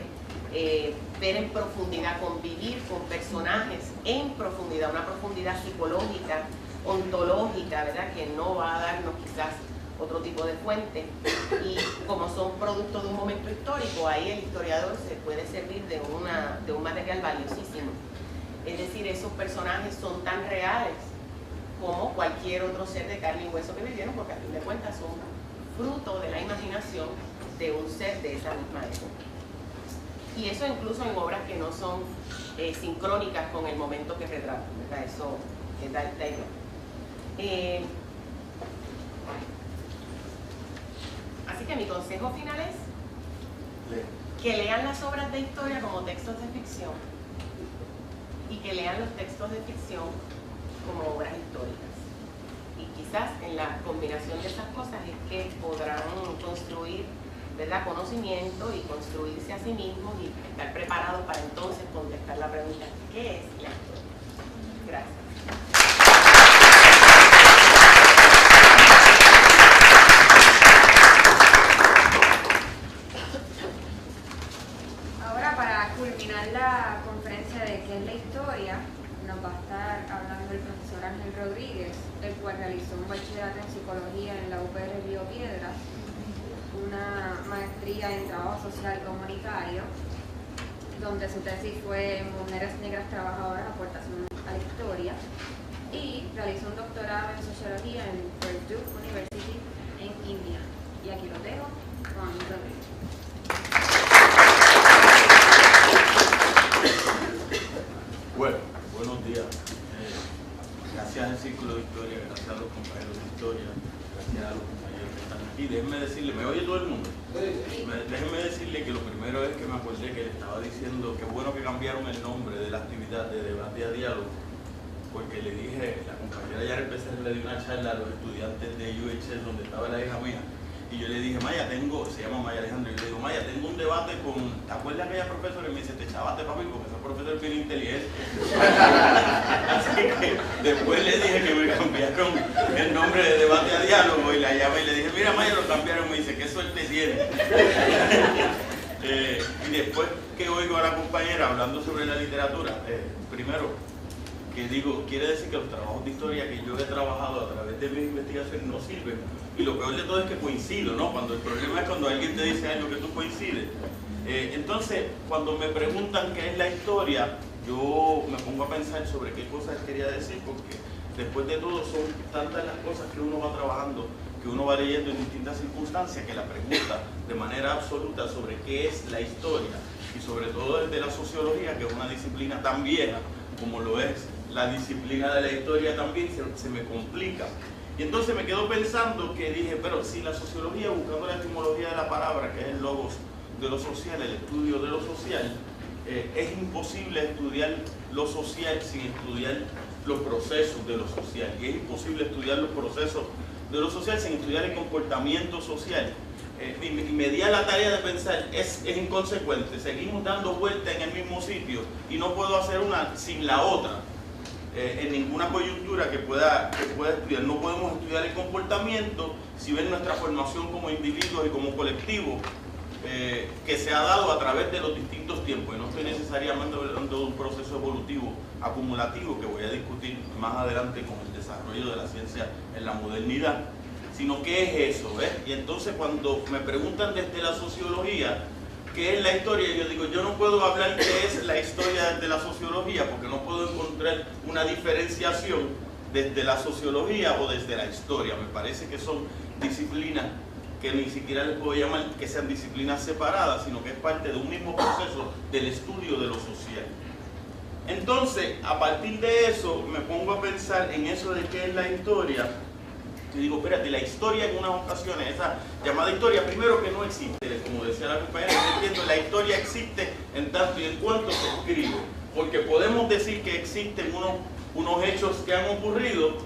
ver en profundidad, convivir con personajes en profundidad, una profundidad psicológica, ontológica, ¿verdad?, que no va a darnos quizás otro tipo de fuente. Y como son productos de un momento histórico, ahí el historiador se puede servir de un material valiosísimo. Es decir, esos personajes son tan reales como cualquier otro ser de carne y hueso que vivieron, porque a fin de cuentas son fruto de la imaginación de un ser de esa misma época. Y eso incluso en obras que no son sincrónicas con el momento que retratan, ¿verdad? Eso da igual. Así que mi consejo final es que lean las obras de historia como textos de ficción y que lean los textos de ficción como obras históricas. Y quizás en la combinación de esas cosas es que podrán construir ¿verdad?, conocimiento y construirse a sí mismos y estar preparados para entonces contestar la pregunta, ¿qué es la historia? Gracias. Ahora, para culminar la conferencia de qué es la historia, nos va a estar hablando el profesor Ángel Rodríguez, el cual realizó un bachillerato en psicología en la UPR Río Piedras, una maestría en trabajo social comunitario, donde su tesis fue Mujeres Negras Trabajadoras, aportación a la historia, y realizó un doctorado en sociología en Purdue University en Indiana. Y aquí lo dejo con Rodríguez. Bueno, buenos días. Gracias al Círculo de Historia, gracias a los compañeros de historia, gracias a los compañeros que están aquí. Déjenme decirle, ¿me oye todo el mundo? Déjenme decirle que lo primero es que me acordé que le estaba diciendo que bueno que cambiaron el nombre de la actividad de debate a diálogo, porque le dije, la compañera Yara Becerra le dio una charla a los estudiantes de UHS donde estaba la hija mía, y yo le dije, Maya, se llama Maya Alejandro, y yo le digo, Maya, tengo un debate con, ¿te acuerdas de aquella profesora? Y me dice, te chavaste, papi, porque ese profesor es bien inteligente. Así que después le dije que me cambiaron el nombre de debate a diálogo, y la llamé y le dije, mira, Maya, lo cambiaron. Me dice, qué suerte tiene. Y después que oigo a la compañera hablando sobre la literatura, primero, que digo, quiere decir que los trabajos de historia que yo he trabajado a través de mis investigaciones no sirven. Y lo peor de todo es que coincido, ¿no? Cuando el problema es cuando alguien te dice algo que tú coincides. Entonces, cuando me preguntan qué es la historia, yo me pongo a pensar sobre qué cosas quería decir, porque después de todo son tantas las cosas que uno va trabajando, que uno va leyendo en distintas circunstancias, que la pregunta de manera absoluta sobre qué es la historia, y sobre todo desde la sociología, que es una disciplina tan vieja como lo es la disciplina de la historia también, se me complica. Y entonces me quedo pensando que dije, pero si la sociología, buscando la etimología de la palabra, que es el logos de lo social, el estudio de lo social, es imposible estudiar lo social sin estudiar los procesos de lo social. Y es imposible estudiar los procesos de lo social sin estudiar el comportamiento social. Y me di a la tarea de pensar, es inconsecuente, seguimos dando vueltas en el mismo sitio y no puedo hacer una sin la otra. En ninguna coyuntura que pueda estudiar. No podemos estudiar el comportamiento si ven nuestra formación como individuos y como colectivos que se ha dado a través de los distintos tiempos. Y no estoy necesariamente hablando de un proceso evolutivo acumulativo que voy a discutir más adelante con el desarrollo de la ciencia en la modernidad, sino qué es eso, ¿ves? Y entonces cuando me preguntan desde la sociología qué es la historia, yo digo, yo no puedo hablar qué es la historia desde la sociología, porque no puedo encontrar una diferenciación desde la sociología o desde la historia. Me parece que son disciplinas que ni siquiera les puedo llamar que sean disciplinas separadas, sino que es parte de un mismo proceso del estudio de lo social. Entonces, a partir de eso, me pongo a pensar en eso de qué es la historia. Y digo, espérate, la historia en unas ocasiones, esa llamada historia, primero que no existe, como decía la compañera, yo entiendo, la historia existe en tanto y en cuanto se escribe, porque podemos decir que existen unos hechos que han ocurrido,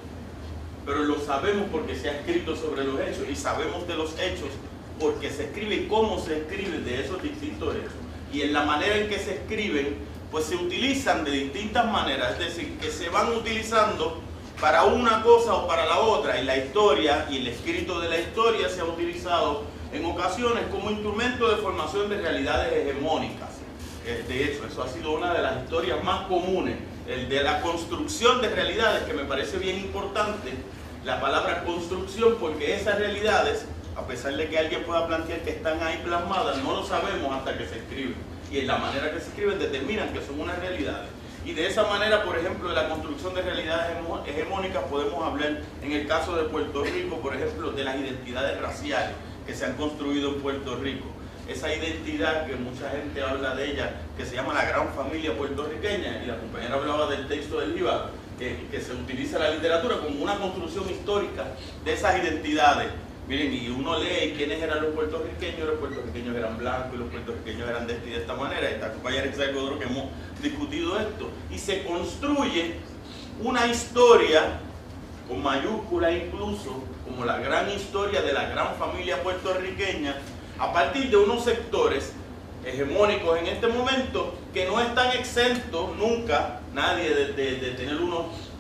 pero lo sabemos porque se ha escrito sobre los hechos, y sabemos de los hechos porque se escribe y cómo se escribe de esos distintos hechos. Y en la manera en que se escriben, pues se utilizan de distintas maneras, es decir, que se van utilizando para una cosa o para la otra, y la historia y el escrito de la historia se ha utilizado en ocasiones como instrumento de formación de realidades hegemónicas. De hecho, eso ha sido una de las historias más comunes, el de la construcción de realidades, que me parece bien importante la palabra construcción, porque esas realidades, a pesar de que alguien pueda plantear que están ahí plasmadas, no lo sabemos hasta que se escriben, y en la manera que se escriben determinan que son unas realidades. Y de esa manera, por ejemplo, de la construcción de realidades hegemónicas podemos hablar, en el caso de Puerto Rico, por ejemplo, de las identidades raciales que se han construido en Puerto Rico. Esa identidad que mucha gente habla de ella, que se llama la gran familia puertorriqueña, y la compañera hablaba del texto del Jíbaro, que se utiliza en la literatura como una construcción histórica de esas identidades. Miren, y uno lee quiénes eran los puertorriqueños eran blancos, y los puertorriqueños eran de esta manera, y está compañera Isabel Godro que hemos discutido esto, y se construye una historia, con mayúscula incluso, como la gran historia de la gran familia puertorriqueña, a partir de unos sectores hegemónicos en este momento que no están exentos nunca, nadie, de tener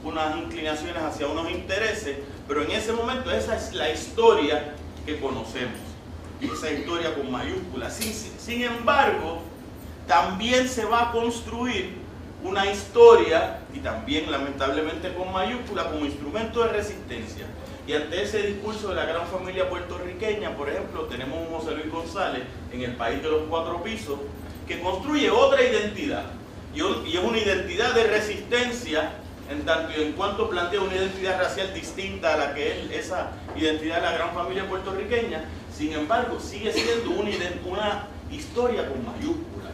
unas inclinaciones hacia unos intereses, pero en ese momento esa es la historia que conocemos, y esa historia con mayúsculas. Sin embargo, también se va a construir una historia, y también lamentablemente con mayúscula, como instrumento de resistencia. Y ante ese discurso de la gran familia puertorriqueña, por ejemplo, tenemos un José Luis González en El País de los Cuatro Pisos, que construye otra identidad, y es una identidad de resistencia, en tanto y en cuanto plantea una identidad racial distinta a la que es esa identidad de la gran familia puertorriqueña. Sin embargo, sigue siendo una historia con mayúsculas,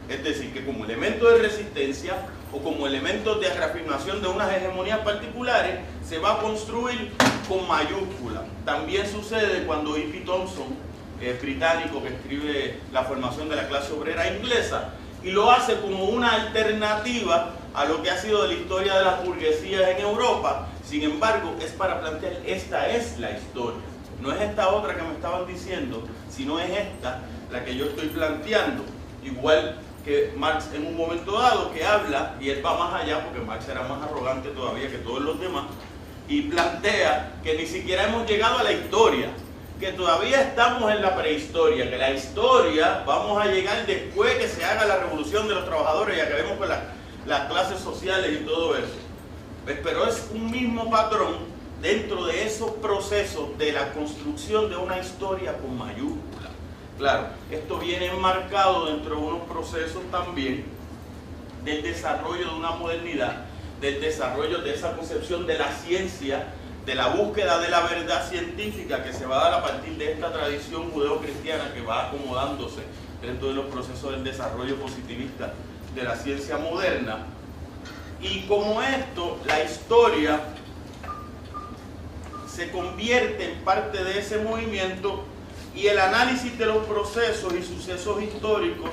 es decir, que como elemento de resistencia o como elemento de reafirmación de unas hegemonías particulares, se va a construir con mayúsculas. También sucede cuando E.P. Thompson, británico, que escribe La formación de la clase obrera inglesa, y lo hace como una alternativa a lo que ha sido de la historia de las burguesías en Europa. Sin embargo, es para plantear, esta es la historia, no es esta otra que me estaban diciendo, sino es esta la que yo estoy planteando. Igual que Marx en un momento dado, que habla, y él va más allá, porque Marx era más arrogante todavía que todos los demás, y plantea que ni siquiera hemos llegado a la historia, que todavía estamos en la prehistoria, que la historia vamos a llegar después que se haga la revolución de los trabajadores y acabemos con las clases sociales y todo eso. Pero es un mismo patrón dentro de esos procesos de la construcción de una historia con mayúsculas. Claro, esto viene enmarcado dentro de unos procesos también del desarrollo de una modernidad, del desarrollo de esa concepción de la ciencia, de la búsqueda de la verdad científica que se va a dar a partir de esta tradición judeocristiana que va acomodándose dentro de los procesos del desarrollo positivista de la ciencia moderna. Y como esto, la historia se convierte en parte de ese movimiento, y el análisis de los procesos y sucesos históricos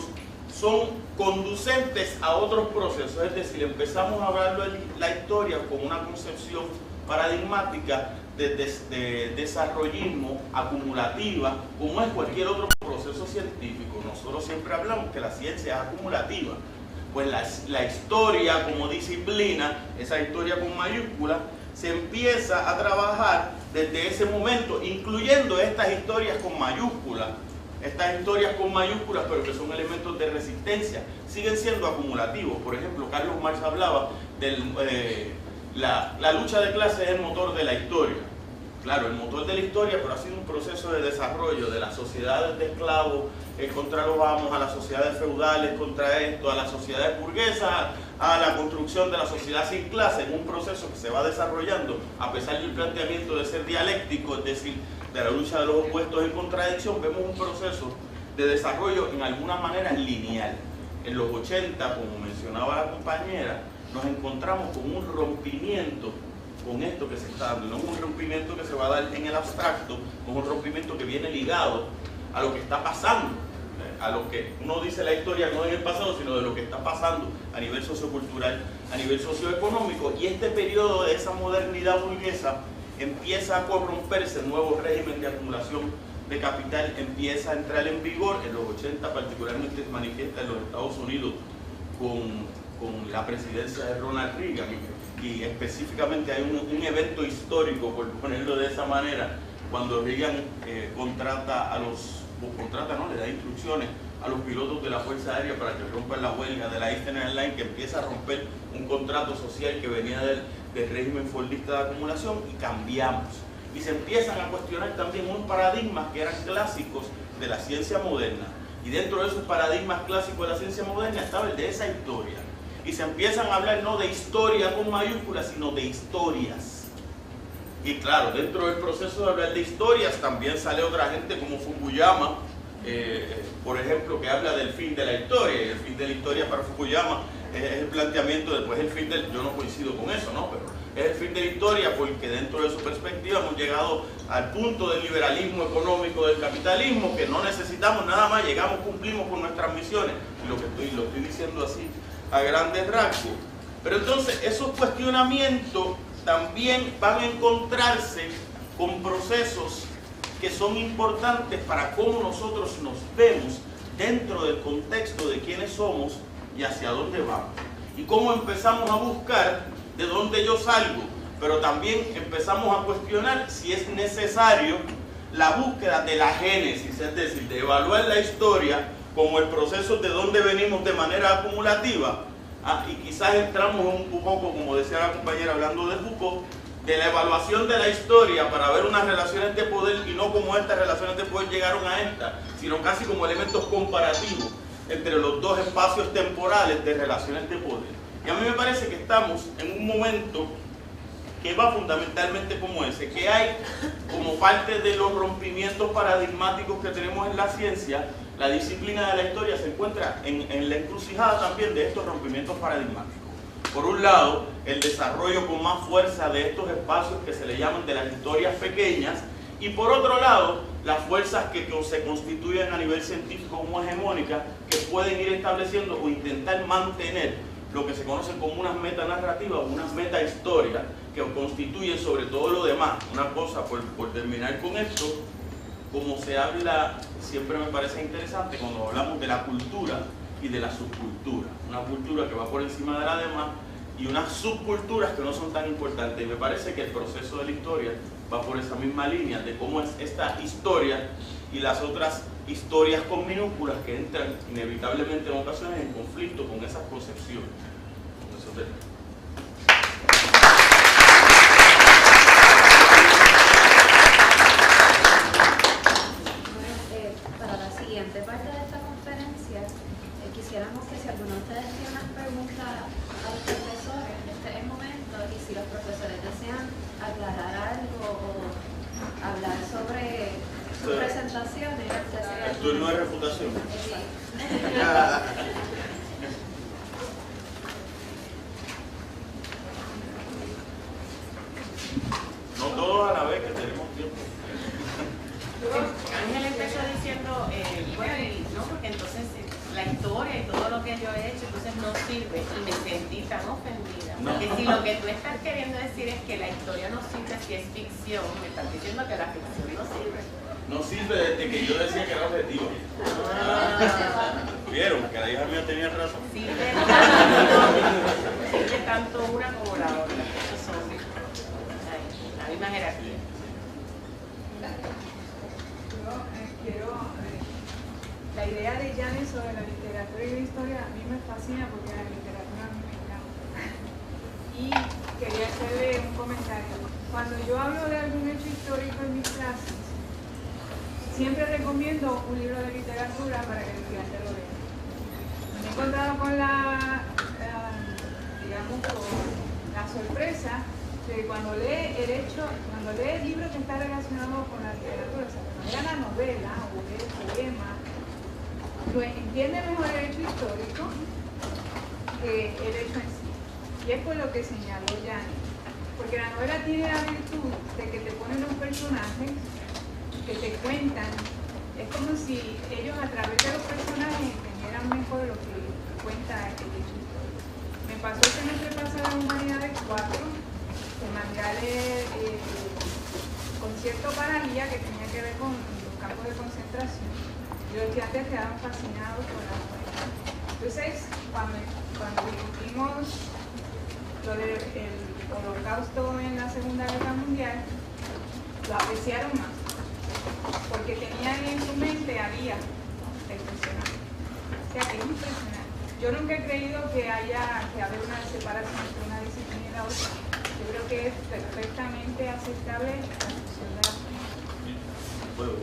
son conducentes a otros procesos. Es decir, empezamos a hablar de la historia como una concepción paradigmática de desarrollismo acumulativa, como es cualquier otro proceso científico. Nosotros siempre hablamos que la ciencia es acumulativa. Pues la historia como disciplina, esa historia con mayúsculas, se empieza a trabajar desde ese momento, incluyendo estas historias con mayúsculas, pero que son elementos de resistencia, siguen siendo acumulativos. Por ejemplo, Carlos Marx hablaba de la lucha de clases es el motor de la historia. Claro, el motor de la historia, pero ha sido un proceso de desarrollo de las sociedades de esclavos contra los amos, a las sociedades feudales contra esto, a las sociedades burguesas, a la construcción de la sociedad sin clase, en un proceso que se va desarrollando a pesar del planteamiento de ser dialéctico, es decir, de la lucha de los opuestos en contradicción. Vemos un proceso de desarrollo en alguna manera lineal. En los 80, como mencionaba la compañera, nos encontramos con un rompimiento con esto que se está dando, no es un rompimiento que se va a dar en el abstracto, es un rompimiento que viene ligado a lo que está pasando, a lo que uno dice la historia no en el pasado, sino de lo que está pasando a nivel sociocultural, a nivel socioeconómico. Y este periodo de esa modernidad burguesa empieza a corromperse, el nuevo régimen de acumulación de capital empieza a entrar en vigor. En los 80 particularmente se manifiesta en los Estados Unidos con la presidencia de Ronald Reagan, y específicamente hay un evento histórico, por ponerlo de esa manera, cuando Reagan le da instrucciones a los pilotos de la Fuerza Aérea para que rompan la huelga de la Eastern Airlines, que empieza a romper un contrato social que venía del régimen fordista de acumulación, y cambiamos. Y se empiezan a cuestionar también unos paradigmas que eran clásicos de la ciencia moderna. Y dentro de esos paradigmas clásicos de la ciencia moderna estaba el de esa historia. Y se empiezan a hablar no de historia con mayúsculas, sino de historias. Y claro, dentro del proceso de hablar de historias también sale otra gente como Fukuyama, por ejemplo, que habla del fin de la historia. Y el fin de la historia para Fukuyama es el planteamiento después el fin del... Yo no coincido con eso, ¿no? Pero es el fin de la historia porque dentro de su perspectiva hemos llegado al punto del liberalismo económico, del capitalismo, que no necesitamos nada más, llegamos, cumplimos con nuestras misiones. Y lo estoy diciendo así a grandes rasgos. Pero entonces esos cuestionamientos también van a encontrarse con procesos que son importantes para cómo nosotros nos vemos dentro del contexto de quiénes somos y hacia dónde vamos. Y cómo empezamos a buscar de dónde yo salgo, pero también empezamos a cuestionar si es necesario la búsqueda de la génesis, es decir, de evaluar la historia como el proceso de dónde venimos de manera acumulativa. Y quizás entramos un poco, como decía la compañera hablando de Foucault, de la evaluación de la historia para ver unas relaciones de poder, y no como estas relaciones de poder llegaron a esta, sino casi como elementos comparativos entre los dos espacios temporales de relaciones de poder. Y a mí me parece que estamos en un momento que va fundamentalmente como ese, que hay como parte de los rompimientos paradigmáticos que tenemos en la ciencia. La disciplina de la historia se encuentra en la encrucijada también de estos rompimientos paradigmáticos. Por un lado, el desarrollo con más fuerza de estos espacios que se le llaman de las historias pequeñas, y por otro lado, las fuerzas que se constituyen a nivel científico como hegemónicas, que pueden ir estableciendo o intentar mantener lo que se conocen como unas metanarrativas, unas metahistorias, que constituyen sobre todo lo demás. Una cosa, por terminar con esto, como se habla, siempre me parece interesante cuando hablamos de la cultura y de la subcultura. Una cultura que va por encima de la demás y unas subculturas que no son tan importantes. Y me parece que el proceso de la historia va por esa misma línea de cómo es esta historia y las otras historias con minúsculas que entran inevitablemente en ocasiones en conflicto con esas concepciones. Con eso termino. Para la siguiente parte de esta conferencia, quisiéramos que si alguno de ustedes tiene unas preguntas a los profesores, este es el momento, y si los profesores desean aclarar algo o hablar sobre sus presentaciones. El turno de refutación. Sí. No todos a la vez, que tenemos tiempo. Ángel empezó diciendo, bueno, y no, porque entonces la historia y todo lo que yo he hecho, entonces no sirve, y me sentí tan ofendida. Porque si lo que tú estás queriendo decir es que la historia no sirve si es ficción, me estás diciendo que la ficción no sirve. No sirve desde que yo decía que era objetivo. ¿Vieron? Que la hija mía tenía razón. Sirve tanto una como la otra. Eso son la misma jerarquía. La idea de Janet sobre la literatura y la historia a mí me fascina porque la literatura a mí me encanta. Y quería hacerle un comentario. Cuando yo hablo de algún hecho histórico en mis clases, siempre recomiendo un libro de literatura para que el estudiante lo lea. Me he encontrado con la sorpresa de que cuando lee el libro que está relacionado con la literatura, o sea, cuando lea la novela o lee el poema, entiende mejor el hecho histórico que el hecho en sí. Y es por lo que señaló Janet. Porque la novela tiene la virtud de que te ponen los personajes que te cuentan. Es como si ellos a través de los personajes entendieran mejor lo que cuenta el hecho histórico. Me pasó que en el repaso de las Humanidades 4 se mandé a leer Concierto para Guía, que tenía que ver con los campos de concentración. Y los estudiantes quedaron fascinados con la novela. Entonces, cuando discutimos lo del holocausto en la Segunda Guerra Mundial, lo apreciaron más, porque tenían en su mente a Díaz, el personaje. O sea, que es impresionante. Yo nunca he creído que haya que haber una separación entre una disciplina y la otra. Yo creo que es perfectamente aceptable la función de la ciencia. Bueno,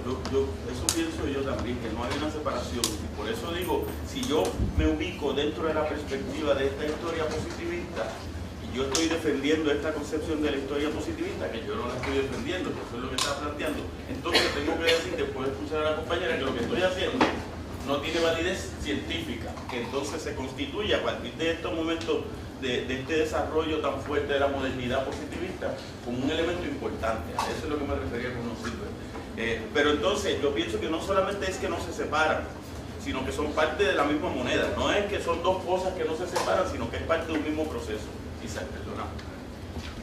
eso pienso yo también, que no hay una separación. Y por eso digo, si yo me ubico dentro de la perspectiva de esta historia positivista, y yo estoy defendiendo esta concepción de la historia positivista, que yo no la estoy defendiendo, que eso es lo que está planteando, entonces tengo que decir, después de escuchar a la compañera, que lo que estoy haciendo no tiene validez científica, que entonces se constituye a partir de estos momentos de este desarrollo tan fuerte de la modernidad positivista como un elemento importante. A eso es lo que me refería con no sirve. Pero entonces yo pienso que no solamente es que no se separan, sino que son parte de la misma moneda. No es que son dos cosas que no se separan, sino que es parte de un mismo proceso. Isaac, perdona.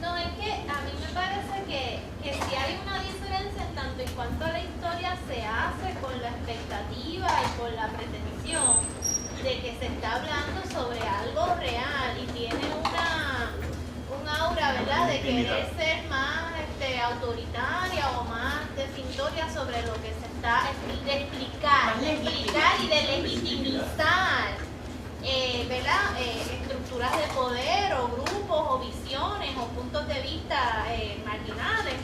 No, es que a mí me parece que sí hay una diferencia en tanto en cuanto la historia se hace con la expectativa y con la pretensión de que se está hablando sobre algo real y tiene un aura, ¿verdad?, de querer ser más autoritaria o más definitoria sobre lo que se está de explicar y de legitimizar, ¿verdad?, estructuras de poder o grupos o visiones o puntos de vista marginales.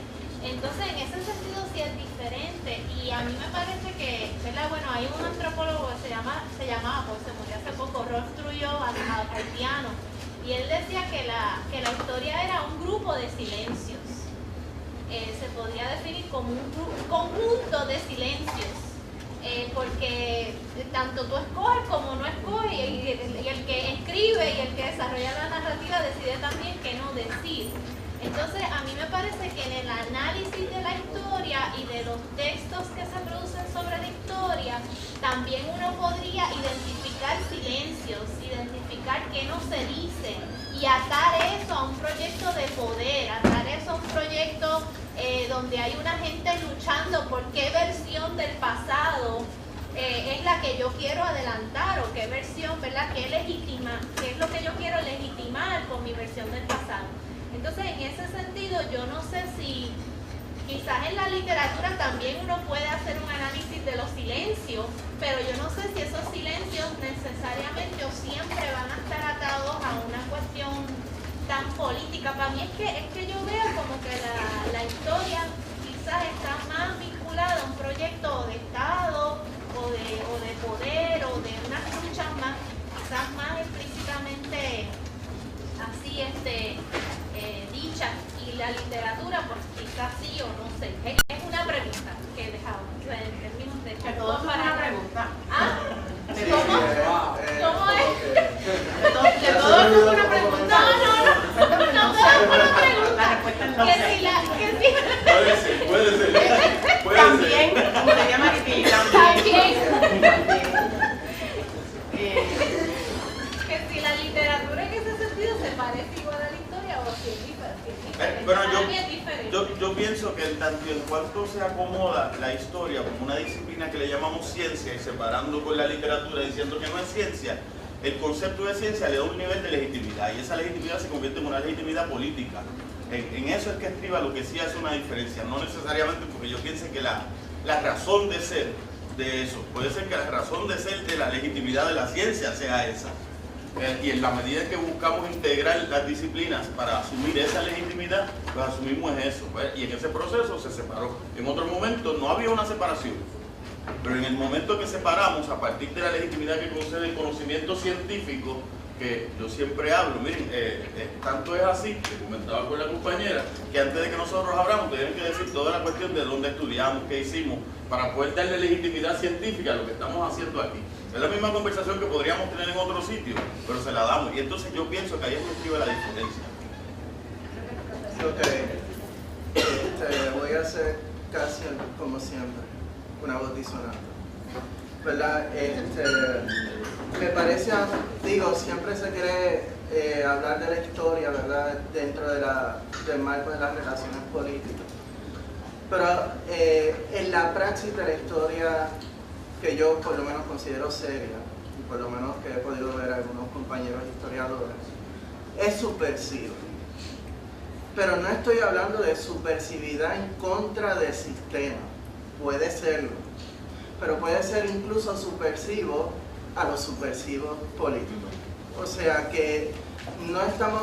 Entonces, en ese sentido sí es diferente, y a mí me parece que, ¿verdad?, bueno, hay un antropólogo que se llamaba, pues se murió hace poco, Rolf Trujillo, haitiano, y él decía que la historia era un grupo de silencios. Se podría definir como un conjunto de silencios, porque tanto tú escoges como no escoges, y el que escribe y el que desarrolla la narrativa decide también qué no decir. Entonces, a mí me parece que en el análisis de la historia y de los textos que se producen sobre la historia, también uno podría identificar silencios, identificar qué no se dice y atar eso a un proyecto de poder, atar eso a un proyecto donde hay una gente luchando por qué versión del pasado es la que yo quiero adelantar, o qué versión, ¿verdad?, qué es lo que yo quiero legitimar con mi versión del pasado. Entonces, en ese sentido, yo no sé si quizás en la literatura también uno puede hacer un análisis de los silencios, pero yo no sé si esos silencios necesariamente o siempre van a estar atados a una cuestión tan política. Para mí es que yo veo como que la historia quizás está más vinculada a un proyecto de Estado o de poder o de unas luchas más, quizás más explícitamente así dichas, y la literatura pues quizás sí o no sé. Es una pregunta que he dejado en términos de Que todo es una pregunta. ¿Cómo es? De todo es una pregunta. No es una pregunta. La respuesta es no sé. Puede ser. También, como le llama Maripili, también. Que si la literatura en ese sentido se parece igual a la historia o si es diferente. Bueno, Para mí es diferente. yo pienso que tanto en cuanto se acomoda la historia como una disciplina que le llamamos ciencia, y separando con la literatura diciendo que no es ciencia, el concepto de ciencia le da un nivel de legitimidad, y esa legitimidad se convierte en una legitimidad política. En eso es que estriba lo que sí hace una diferencia, no necesariamente porque yo piense que la razón de ser de eso, puede ser que la razón de ser de la legitimidad de la ciencia sea esa. Y en la medida en que buscamos integrar las disciplinas para asumir esa legitimidad, pues asumimos eso, pues, y en ese proceso se separó. En otro momento no había una separación, pero en el momento que separamos, a partir de la legitimidad que concede el conocimiento científico, que yo siempre hablo, miren, tanto es así, que comentaba con la compañera, que antes de que nosotros hablamos, tienen que decir toda la cuestión de dónde estudiamos, qué hicimos, para poder darle legitimidad científica a lo que estamos haciendo aquí. Es la misma conversación que podríamos tener en otro sitio, pero se la damos. Y entonces yo pienso que ahí es donde escribe la diferencia. Ok. Voy a hacer casi como siempre, una voz disonante. ¿Verdad? Me parece, siempre se quiere hablar de la historia, ¿verdad?, dentro del marco de las relaciones políticas. Pero en la praxis de la historia, que yo por lo menos considero seria, y por lo menos que he podido ver a algunos compañeros historiadores, es subversiva. Pero no estoy hablando de subversividad en contra del sistema, puede serlo, pero puede ser incluso subversivo a los subversivos políticos. O sea que no estamos,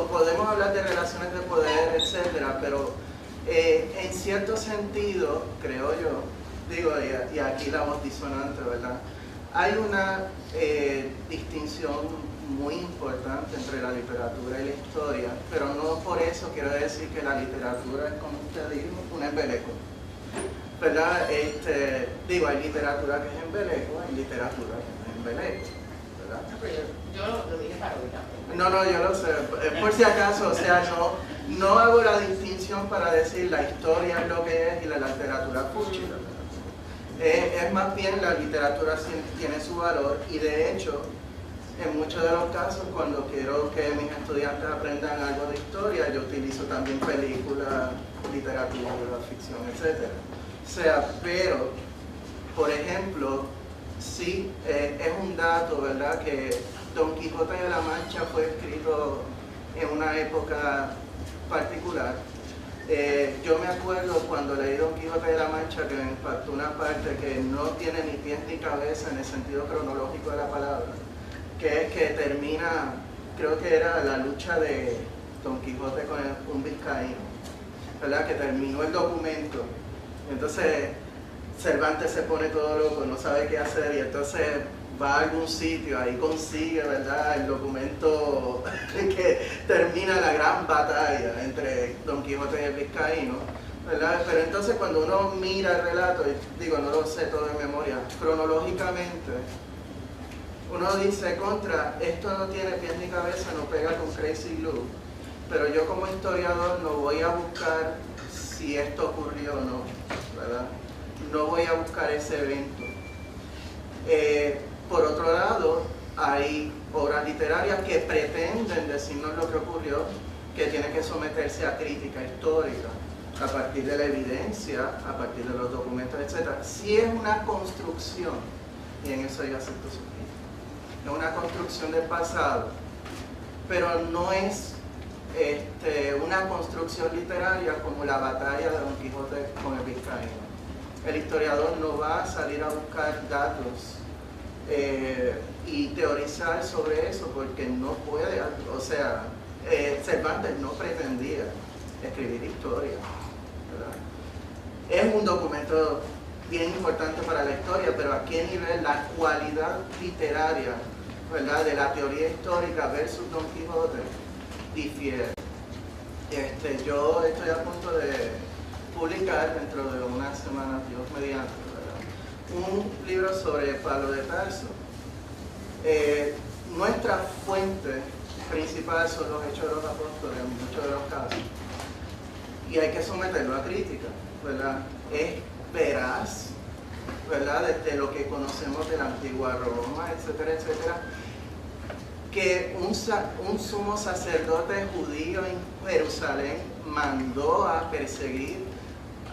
podemos hablar de relaciones de poder, etcétera, pero en cierto sentido, creo yo, y aquí la voz disonante, ¿verdad? Hay una distinción muy importante entre la literatura y la historia, pero no por eso quiero decir que la literatura es, como usted dijo, un embeleco, ¿verdad? Hay literatura que es embeleco, hay literatura que no es embeleco, ¿verdad? Yo lo dije para ahorita. No, yo lo sé, por si acaso, o sea, no hago la distinción para decir la historia es lo que es y la literatura fuchi. Es más bien la literatura tiene su valor, y de hecho en muchos de los casos, cuando quiero que mis estudiantes aprendan algo de historia, yo utilizo también películas, literatura, ficción, etc. O sea, pero, por ejemplo, sí, es un dato, ¿verdad?, que Don Quijote de la Mancha fue escrito en una época particular. Yo me acuerdo cuando leí Don Quijote de la Mancha que me impactó una parte que no tiene ni pies ni cabeza en el sentido cronológico de la palabra, que es que termina, creo que era la lucha de Don Quijote con un vizcaíno, ¿verdad?, que terminó el documento. Entonces Cervantes se pone todo loco, no sabe qué hacer, y entonces va a algún sitio, ahí consigue, ¿verdad?, el documento que termina la gran batalla entre Don Quijote y el vizcaíno, ¿verdad? Pero entonces cuando uno mira el relato, y digo, no lo sé todo de memoria, cronológicamente, uno dice, contra, esto no tiene pies ni cabeza, no pega con Crazy Glue, pero yo como historiador no voy a buscar si esto ocurrió o no, ¿verdad? No voy a buscar ese evento. Por otro lado, hay obras literarias que pretenden decirnos lo que ocurrió, que tienen que someterse a crítica histórica, a partir de la evidencia, a partir de los documentos, etc. Si es una construcción, y en eso yo acepto su crítica, es una construcción del pasado, pero no es una construcción literaria como la batalla de Don Quijote con el vizcaíno. El historiador no va a salir a buscar datos y teorizar sobre eso porque no puede, o sea, Cervantes no pretendía escribir historia, ¿verdad? Es un documento bien importante para la historia, pero a qué nivel la cualidad literaria, ¿verdad?, de la teoría histórica versus Don Quijote difiere. Yo estoy a punto de publicar dentro de unas semanas, Dios mediante, ¿verdad?, un libro sobre Pablo de Tarso. Nuestra fuente principal son los Hechos de los Apóstoles en muchos de los casos, y hay que someterlo a crítica, ¿verdad? Es veraz, ¿verdad?, desde lo que conocemos de la antigua Roma, etcétera, etcétera, que un sumo sacerdote judío en Jerusalén mandó a perseguir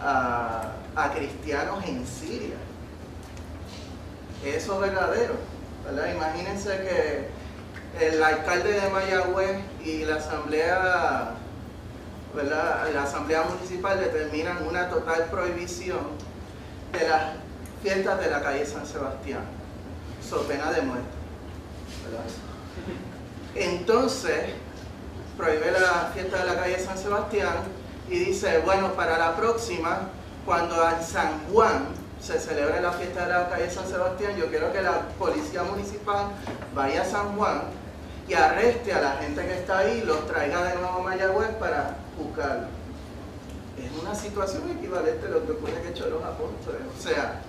a cristianos en Siria. Eso es verdadero, ¿verdad? Imagínense que el alcalde de Mayagüez y la asamblea, ¿verdad?, la asamblea municipal determinan una total prohibición de las fiestas de la calle San Sebastián, so pena de muerte, ¿verdad? Entonces prohíbe la fiesta de la calle San Sebastián y dice, bueno, para la próxima, cuando en San Juan se celebre la fiesta de la calle San Sebastián, yo quiero que la policía municipal vaya a San Juan y arreste a la gente que está ahí y los traiga de nuevo a Mayagüez para juzgarlo. Es una situación equivalente a lo que ocurre en Hechos de los Apóstoles. O sea,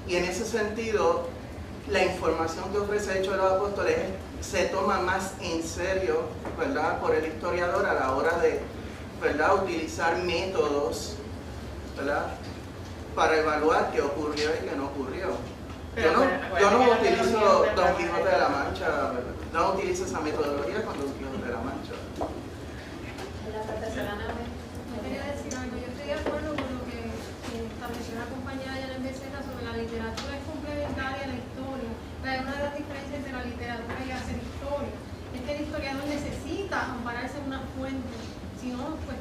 y en ese sentido, la información que ofrece Hechos de los Apóstoles se toma más en serio, ¿verdad?, por el historiador a la hora de, ¿verdad?, utilizar métodos, ¿verdad?, para evaluar qué ocurrió y qué no ocurrió. Yo no utilizo Don Quijote de la Mancha, ¿verdad?, no utilizo esa metodología con Don Quijote de la Mancha. Yo quería decir algo, yo estoy de acuerdo con lo que estableció la compañera Yanet Becerra sobre la literatura es complementaria a la historia. Pero hay una de las diferencias entre la literatura y hacer historia. Es que el historiador necesita ampararse en una fuente, si no, pues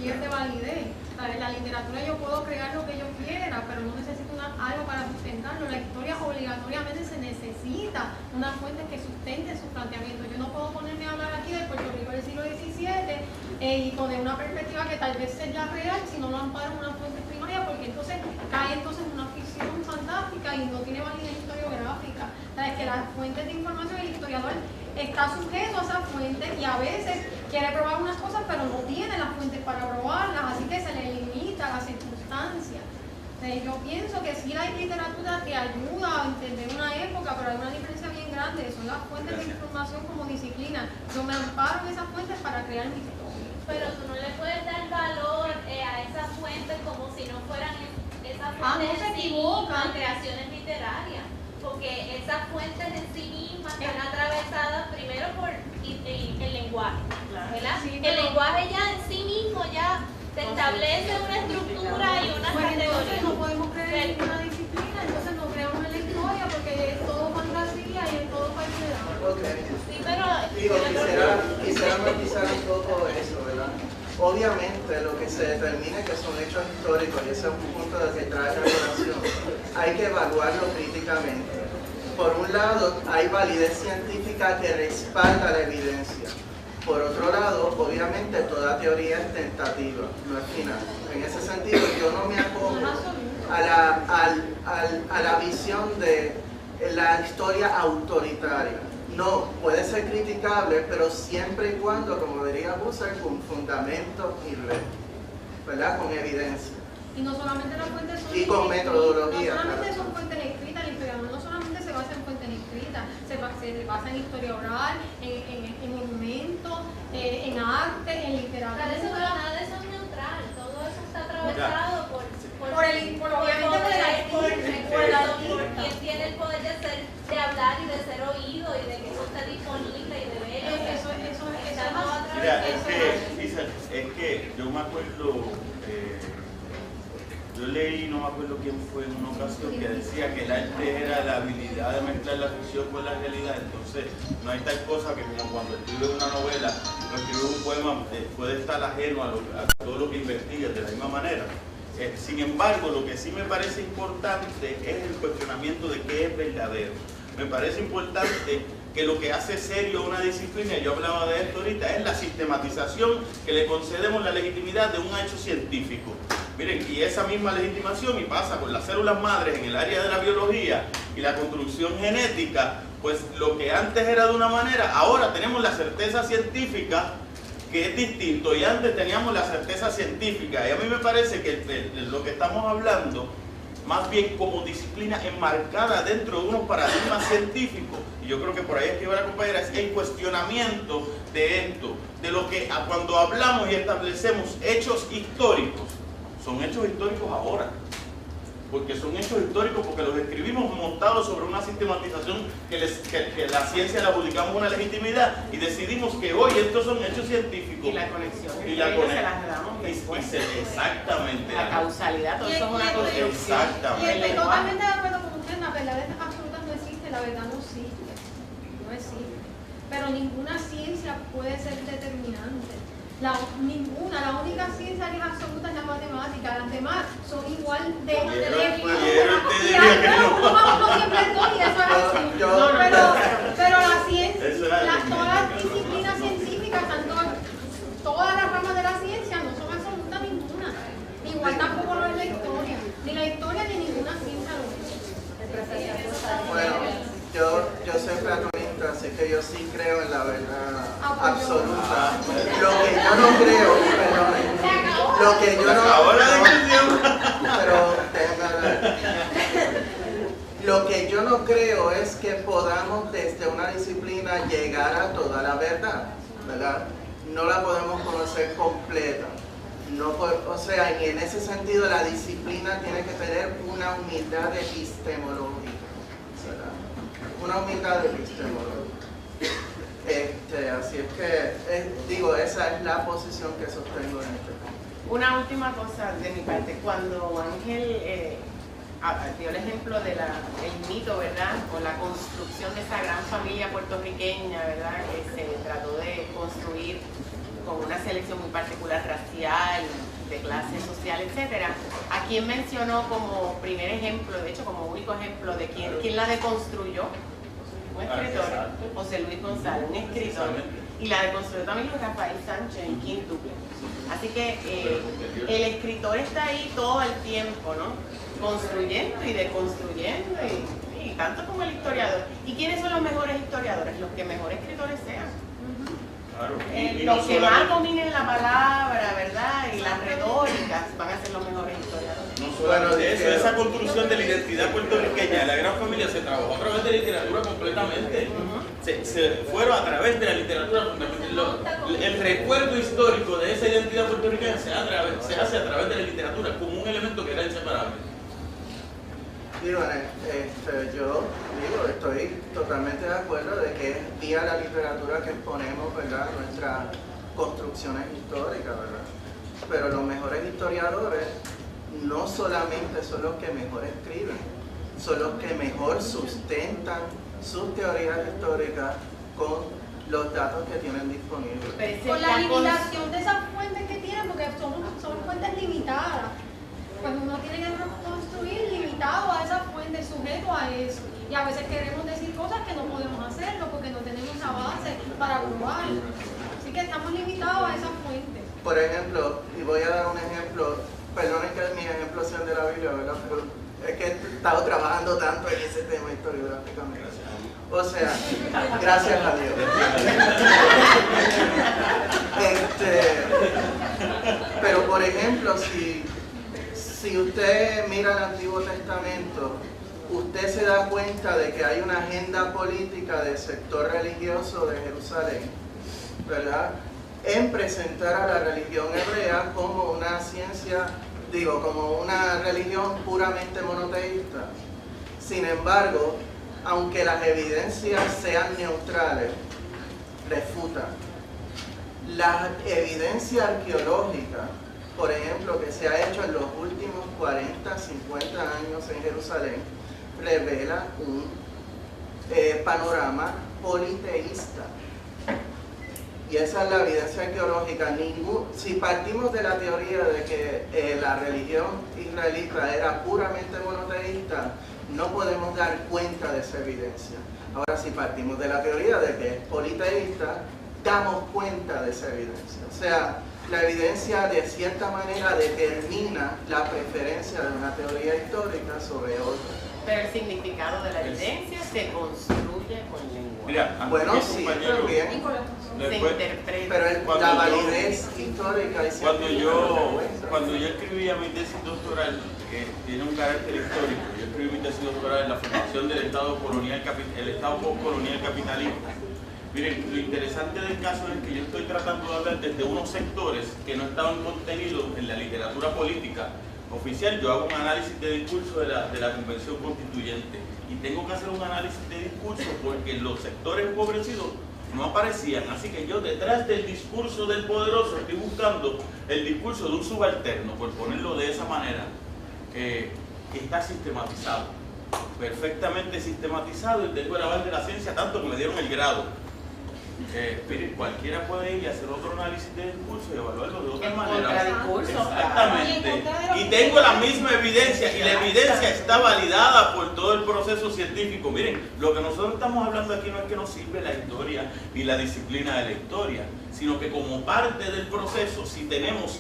pierde validez. En la literatura yo puedo crear lo que yo quiera, pero no necesito algo para sustentarlo. La historia obligatoriamente se necesita una fuente que sustente sus planteamientos. Yo no puedo ponerme a hablar aquí del Puerto Rico del siglo XVII y poner una perspectiva que tal vez sea real si no lo amparo en una fuente primaria, porque entonces cae entonces en una ficción fantástica y no tiene validez historiográfica. Es que las fuentes de información, el historiador está sujeto a esa fuente y a veces quiere probar unas cosas pero no tiene las fuentes para probarlas, así que se le limita las circunstancias. Yo pienso que sí hay literatura que ayuda a entender una época, pero hay una diferencia bien grande, son las fuentes de información como disciplina. Yo me amparo en esas fuentes para crear mi historia. Pero tú no le puedes dar valor a esas fuentes como si no fueran esas fuentes no se equivocan. creaciones literarias. porque esas fuentes en sí mismas están atravesadas primero por el lenguaje, ¿verdad? Sí, el lenguaje ya en sí mismo ya te establece una estructura y unas Pues entonces categorías. no podemos creer en ninguna disciplina, entonces no creamos en la historia porque es todo fantasía y es todo falsedad. Ok. Sí, pero Digo, quisiera matizar un poco eso, ¿verdad? Obviamente lo que se determina que son hechos históricos, y ese es un punto del que trae la relación, hay que evaluarlo críticamente. Por un lado, hay validez científica que respalda la evidencia. Por otro lado, obviamente toda teoría es tentativa, no es final. En ese sentido, yo no me acojo a la visión de la historia autoritaria. No, puede ser criticable, pero siempre y cuando, como diría Husserl, con fundamento y red, ¿verdad? Con evidencia. Y no solamente las fuentes son Y con metodología, no solamente claro. son fuentes escritas, el historiador no solamente se basa en fuentes escritas, se basa en historia oral, en monumentos, en arte, en literatura. nada de eso es neutral, todo eso está atravesado por quien tiene el poder de hablar y de ser oído y de que eso esté disponible y de ver. Mira, es que yo me acuerdo, yo leí, no me acuerdo quién fue en una ocasión, que decía que el arte era la habilidad de mezclar la ficción con la realidad. Entonces, no hay tal cosa que como cuando escribes una novela o escribes un poema, puede estar ajeno a todo lo que investigas de la misma manera. Sin embargo, lo que sí me parece importante es el cuestionamiento de qué es verdadero. Me parece importante que lo que hace serio una disciplina, yo hablaba de esto ahorita, es la sistematización que le concedemos la legitimidad de un hecho científico. Miren, y esa misma legitimación, y pasa con las células madres en el área de la biología y la construcción genética, pues lo que antes era de una manera, ahora tenemos la certeza científica que es distinto, y antes teníamos la certeza científica, y a mí me parece que lo que estamos hablando, más bien como disciplina enmarcada dentro de unos paradigmas científicos, y yo creo que por ahí es que va la compañera, es el cuestionamiento de esto, de lo que cuando hablamos y establecemos hechos históricos, son hechos históricos ahora, porque son hechos históricos porque los escribimos montados sobre una sistematización que la ciencia le adjudicamos una legitimidad y decidimos que hoy estos son hechos científicos. Y la conexión y la se las damos después. Exactamente. La causalidad, todo eso es una construcción. Exactamente. Y estoy totalmente de acuerdo con usted, las verdades absolutas no existen, la verdad no existe, no existe. Pero ninguna ciencia puede ser determinante. Ninguna, la única ciencia que es absoluta es la matemática, las demás son igual de Pero la ciencia, todas las disciplinas científicas, todas las ramas de la ciencia no son absolutas ninguna. Igual tampoco lo es la historia, ni la historia ni ninguna ciencia lo es. Bueno, yo soy platonista, así que yo sí creo en la verdad absoluta. Lo que yo no creo, lo que yo lo que yo no creo es que podamos desde una disciplina llegar a toda la verdad, ¿verdad? No la podemos conocer completa. No, o sea, y en ese sentido la disciplina tiene que tener una humildad epistemológica, ¿verdad? Una humildad epistemológica. Así es que, digo, esa es la posición que sostengo en este punto. Una última cosa de mi parte, cuando Ángel dio el ejemplo del mito, ¿verdad? O la construcción de esa gran familia puertorriqueña, ¿verdad? Que se trató de construir con una selección muy particular racial, de clase social, etcétera. ¿A quién mencionó como primer ejemplo, de hecho como único ejemplo de quién la deconstruyó? Un escritor, José Luis González, un escritor, y la deconstruyó también Rafael Sánchez en quíntuple. Así que el escritor está ahí todo el tiempo, ¿no? Construyendo y deconstruyendo, y tanto como el historiador. ¿Y quiénes son los mejores historiadores? Los que mejores escritores sean. Claro. Los que más dominen la palabra, ¿verdad? Y las retóricas van a ser los mejores historiadores. No solamente eso, esa construcción de la identidad puertorriqueña de la gran familia se trabajó a través de la literatura completamente. Se fueron a través de la literatura fundamentalmente. El recuerdo histórico de esa identidad puertorriqueña se hace a través de la literatura como un elemento que era inseparable. Digo, yo estoy totalmente de acuerdo de que es vía la literatura que exponemos, ¿verdad?, nuestras construcciones históricas, ¿verdad? Pero los mejores historiadores no solamente son los que mejor escriben, son los que mejor sustentan sus teorías históricas con los datos que tienen disponibles. Con la limitación de esas fuentes que tienen, porque son fuentes limitadas. Pues uno tiene que construir limitado a esas fuentes, sujeto a eso. Y a veces queremos decir cosas que no podemos hacerlo porque no tenemos la base para probarlo. Así que estamos limitados a esas fuentes. Por ejemplo, y voy a dar un ejemplo, perdonen que mis ejemplos sean de la Biblia, ¿verdad? Pero es que he estado trabajando tanto en ese tema historiográficamente. O sea, gracias a Dios. Pero por ejemplo, si usted mira el Antiguo Testamento, usted se da cuenta de que hay una agenda política del sector religioso de Jerusalén, ¿verdad?, en presentar a la religión hebrea como una ciencia, como una religión puramente monoteísta. Sin embargo, aunque las evidencias sean neutrales, refutan. La evidencia arqueológica, por ejemplo, que se ha hecho en los últimos 40, 50 años en Jerusalén, revela un panorama politeísta. Y esa es la evidencia arqueológica. Si partimos de la teoría de que la religión israelita era puramente monoteísta, no podemos dar cuenta de esa evidencia. Ahora, si partimos de la teoría de que es politeísta, damos cuenta de esa evidencia. O sea, la evidencia de cierta manera determina la preferencia de una teoría histórica sobre otra. Pero el significado de la evidencia se construye con lenguaje. Mira, Bueno, sí, pero bien. Se interpreta. Pero la validez histórica y cuando yo escribía mi tesis doctoral, que tiene un carácter histórico, yo escribí mi tesis doctoral en la formación del Estado colonial, el Estado postcolonial capitalista. Miren, lo interesante del caso es que yo estoy tratando de hablar desde unos sectores que no estaban contenidos en la literatura política oficial. Yo hago un análisis de discurso de la Convención Constituyente y tengo que hacer un análisis de discurso porque los sectores empobrecidos no aparecían, así que yo detrás del discurso del poderoso estoy buscando el discurso de un subalterno, por ponerlo de esa manera, que está sistematizado, perfectamente sistematizado, y tengo el aval de la ciencia tanto que me dieron el grado. Miren, cualquiera puede ir y hacer otro análisis de discurso y evaluarlo de otra manera. Exactamente. Y tengo la misma evidencia y la evidencia está validada por todo el proceso científico. Miren, lo que nosotros estamos hablando aquí no es que nos sirve la historia ni la disciplina de la historia, sino que como parte del proceso, si tenemos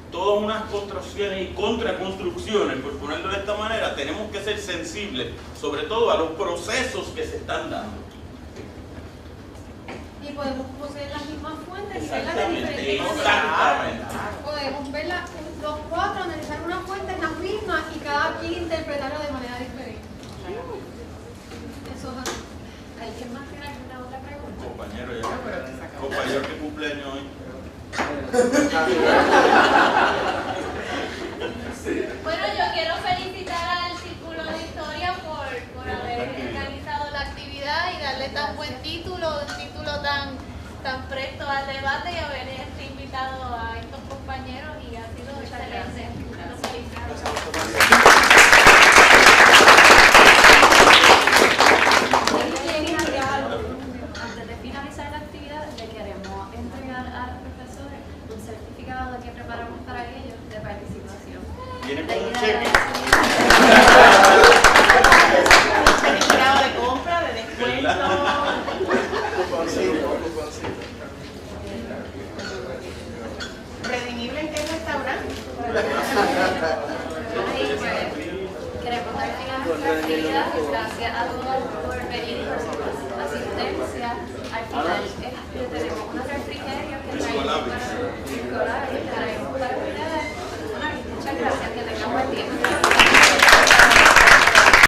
todas unas construcciones y contraconstrucciones, por ponerlo de esta manera, tenemos que ser sensibles, sobre todo a los procesos que se están dando. Y podemos poseer las mismas fuentes y verlas de Exactamente, diferentes exactamente. maneras. Podemos ver los cuatro, analizar una fuente en las mismas y cada quien interpretarlo de manera diferente. Eso es así. ¿Alguien más tiene alguna otra pregunta? Compañero que cumpleaños hoy. Bueno, yo quiero felicitar al Círculo de Historia por haber organizado la actividad y darle tan buen título, un título tan presto al debate y haber invitado a estos compañeros y ha sido excelente.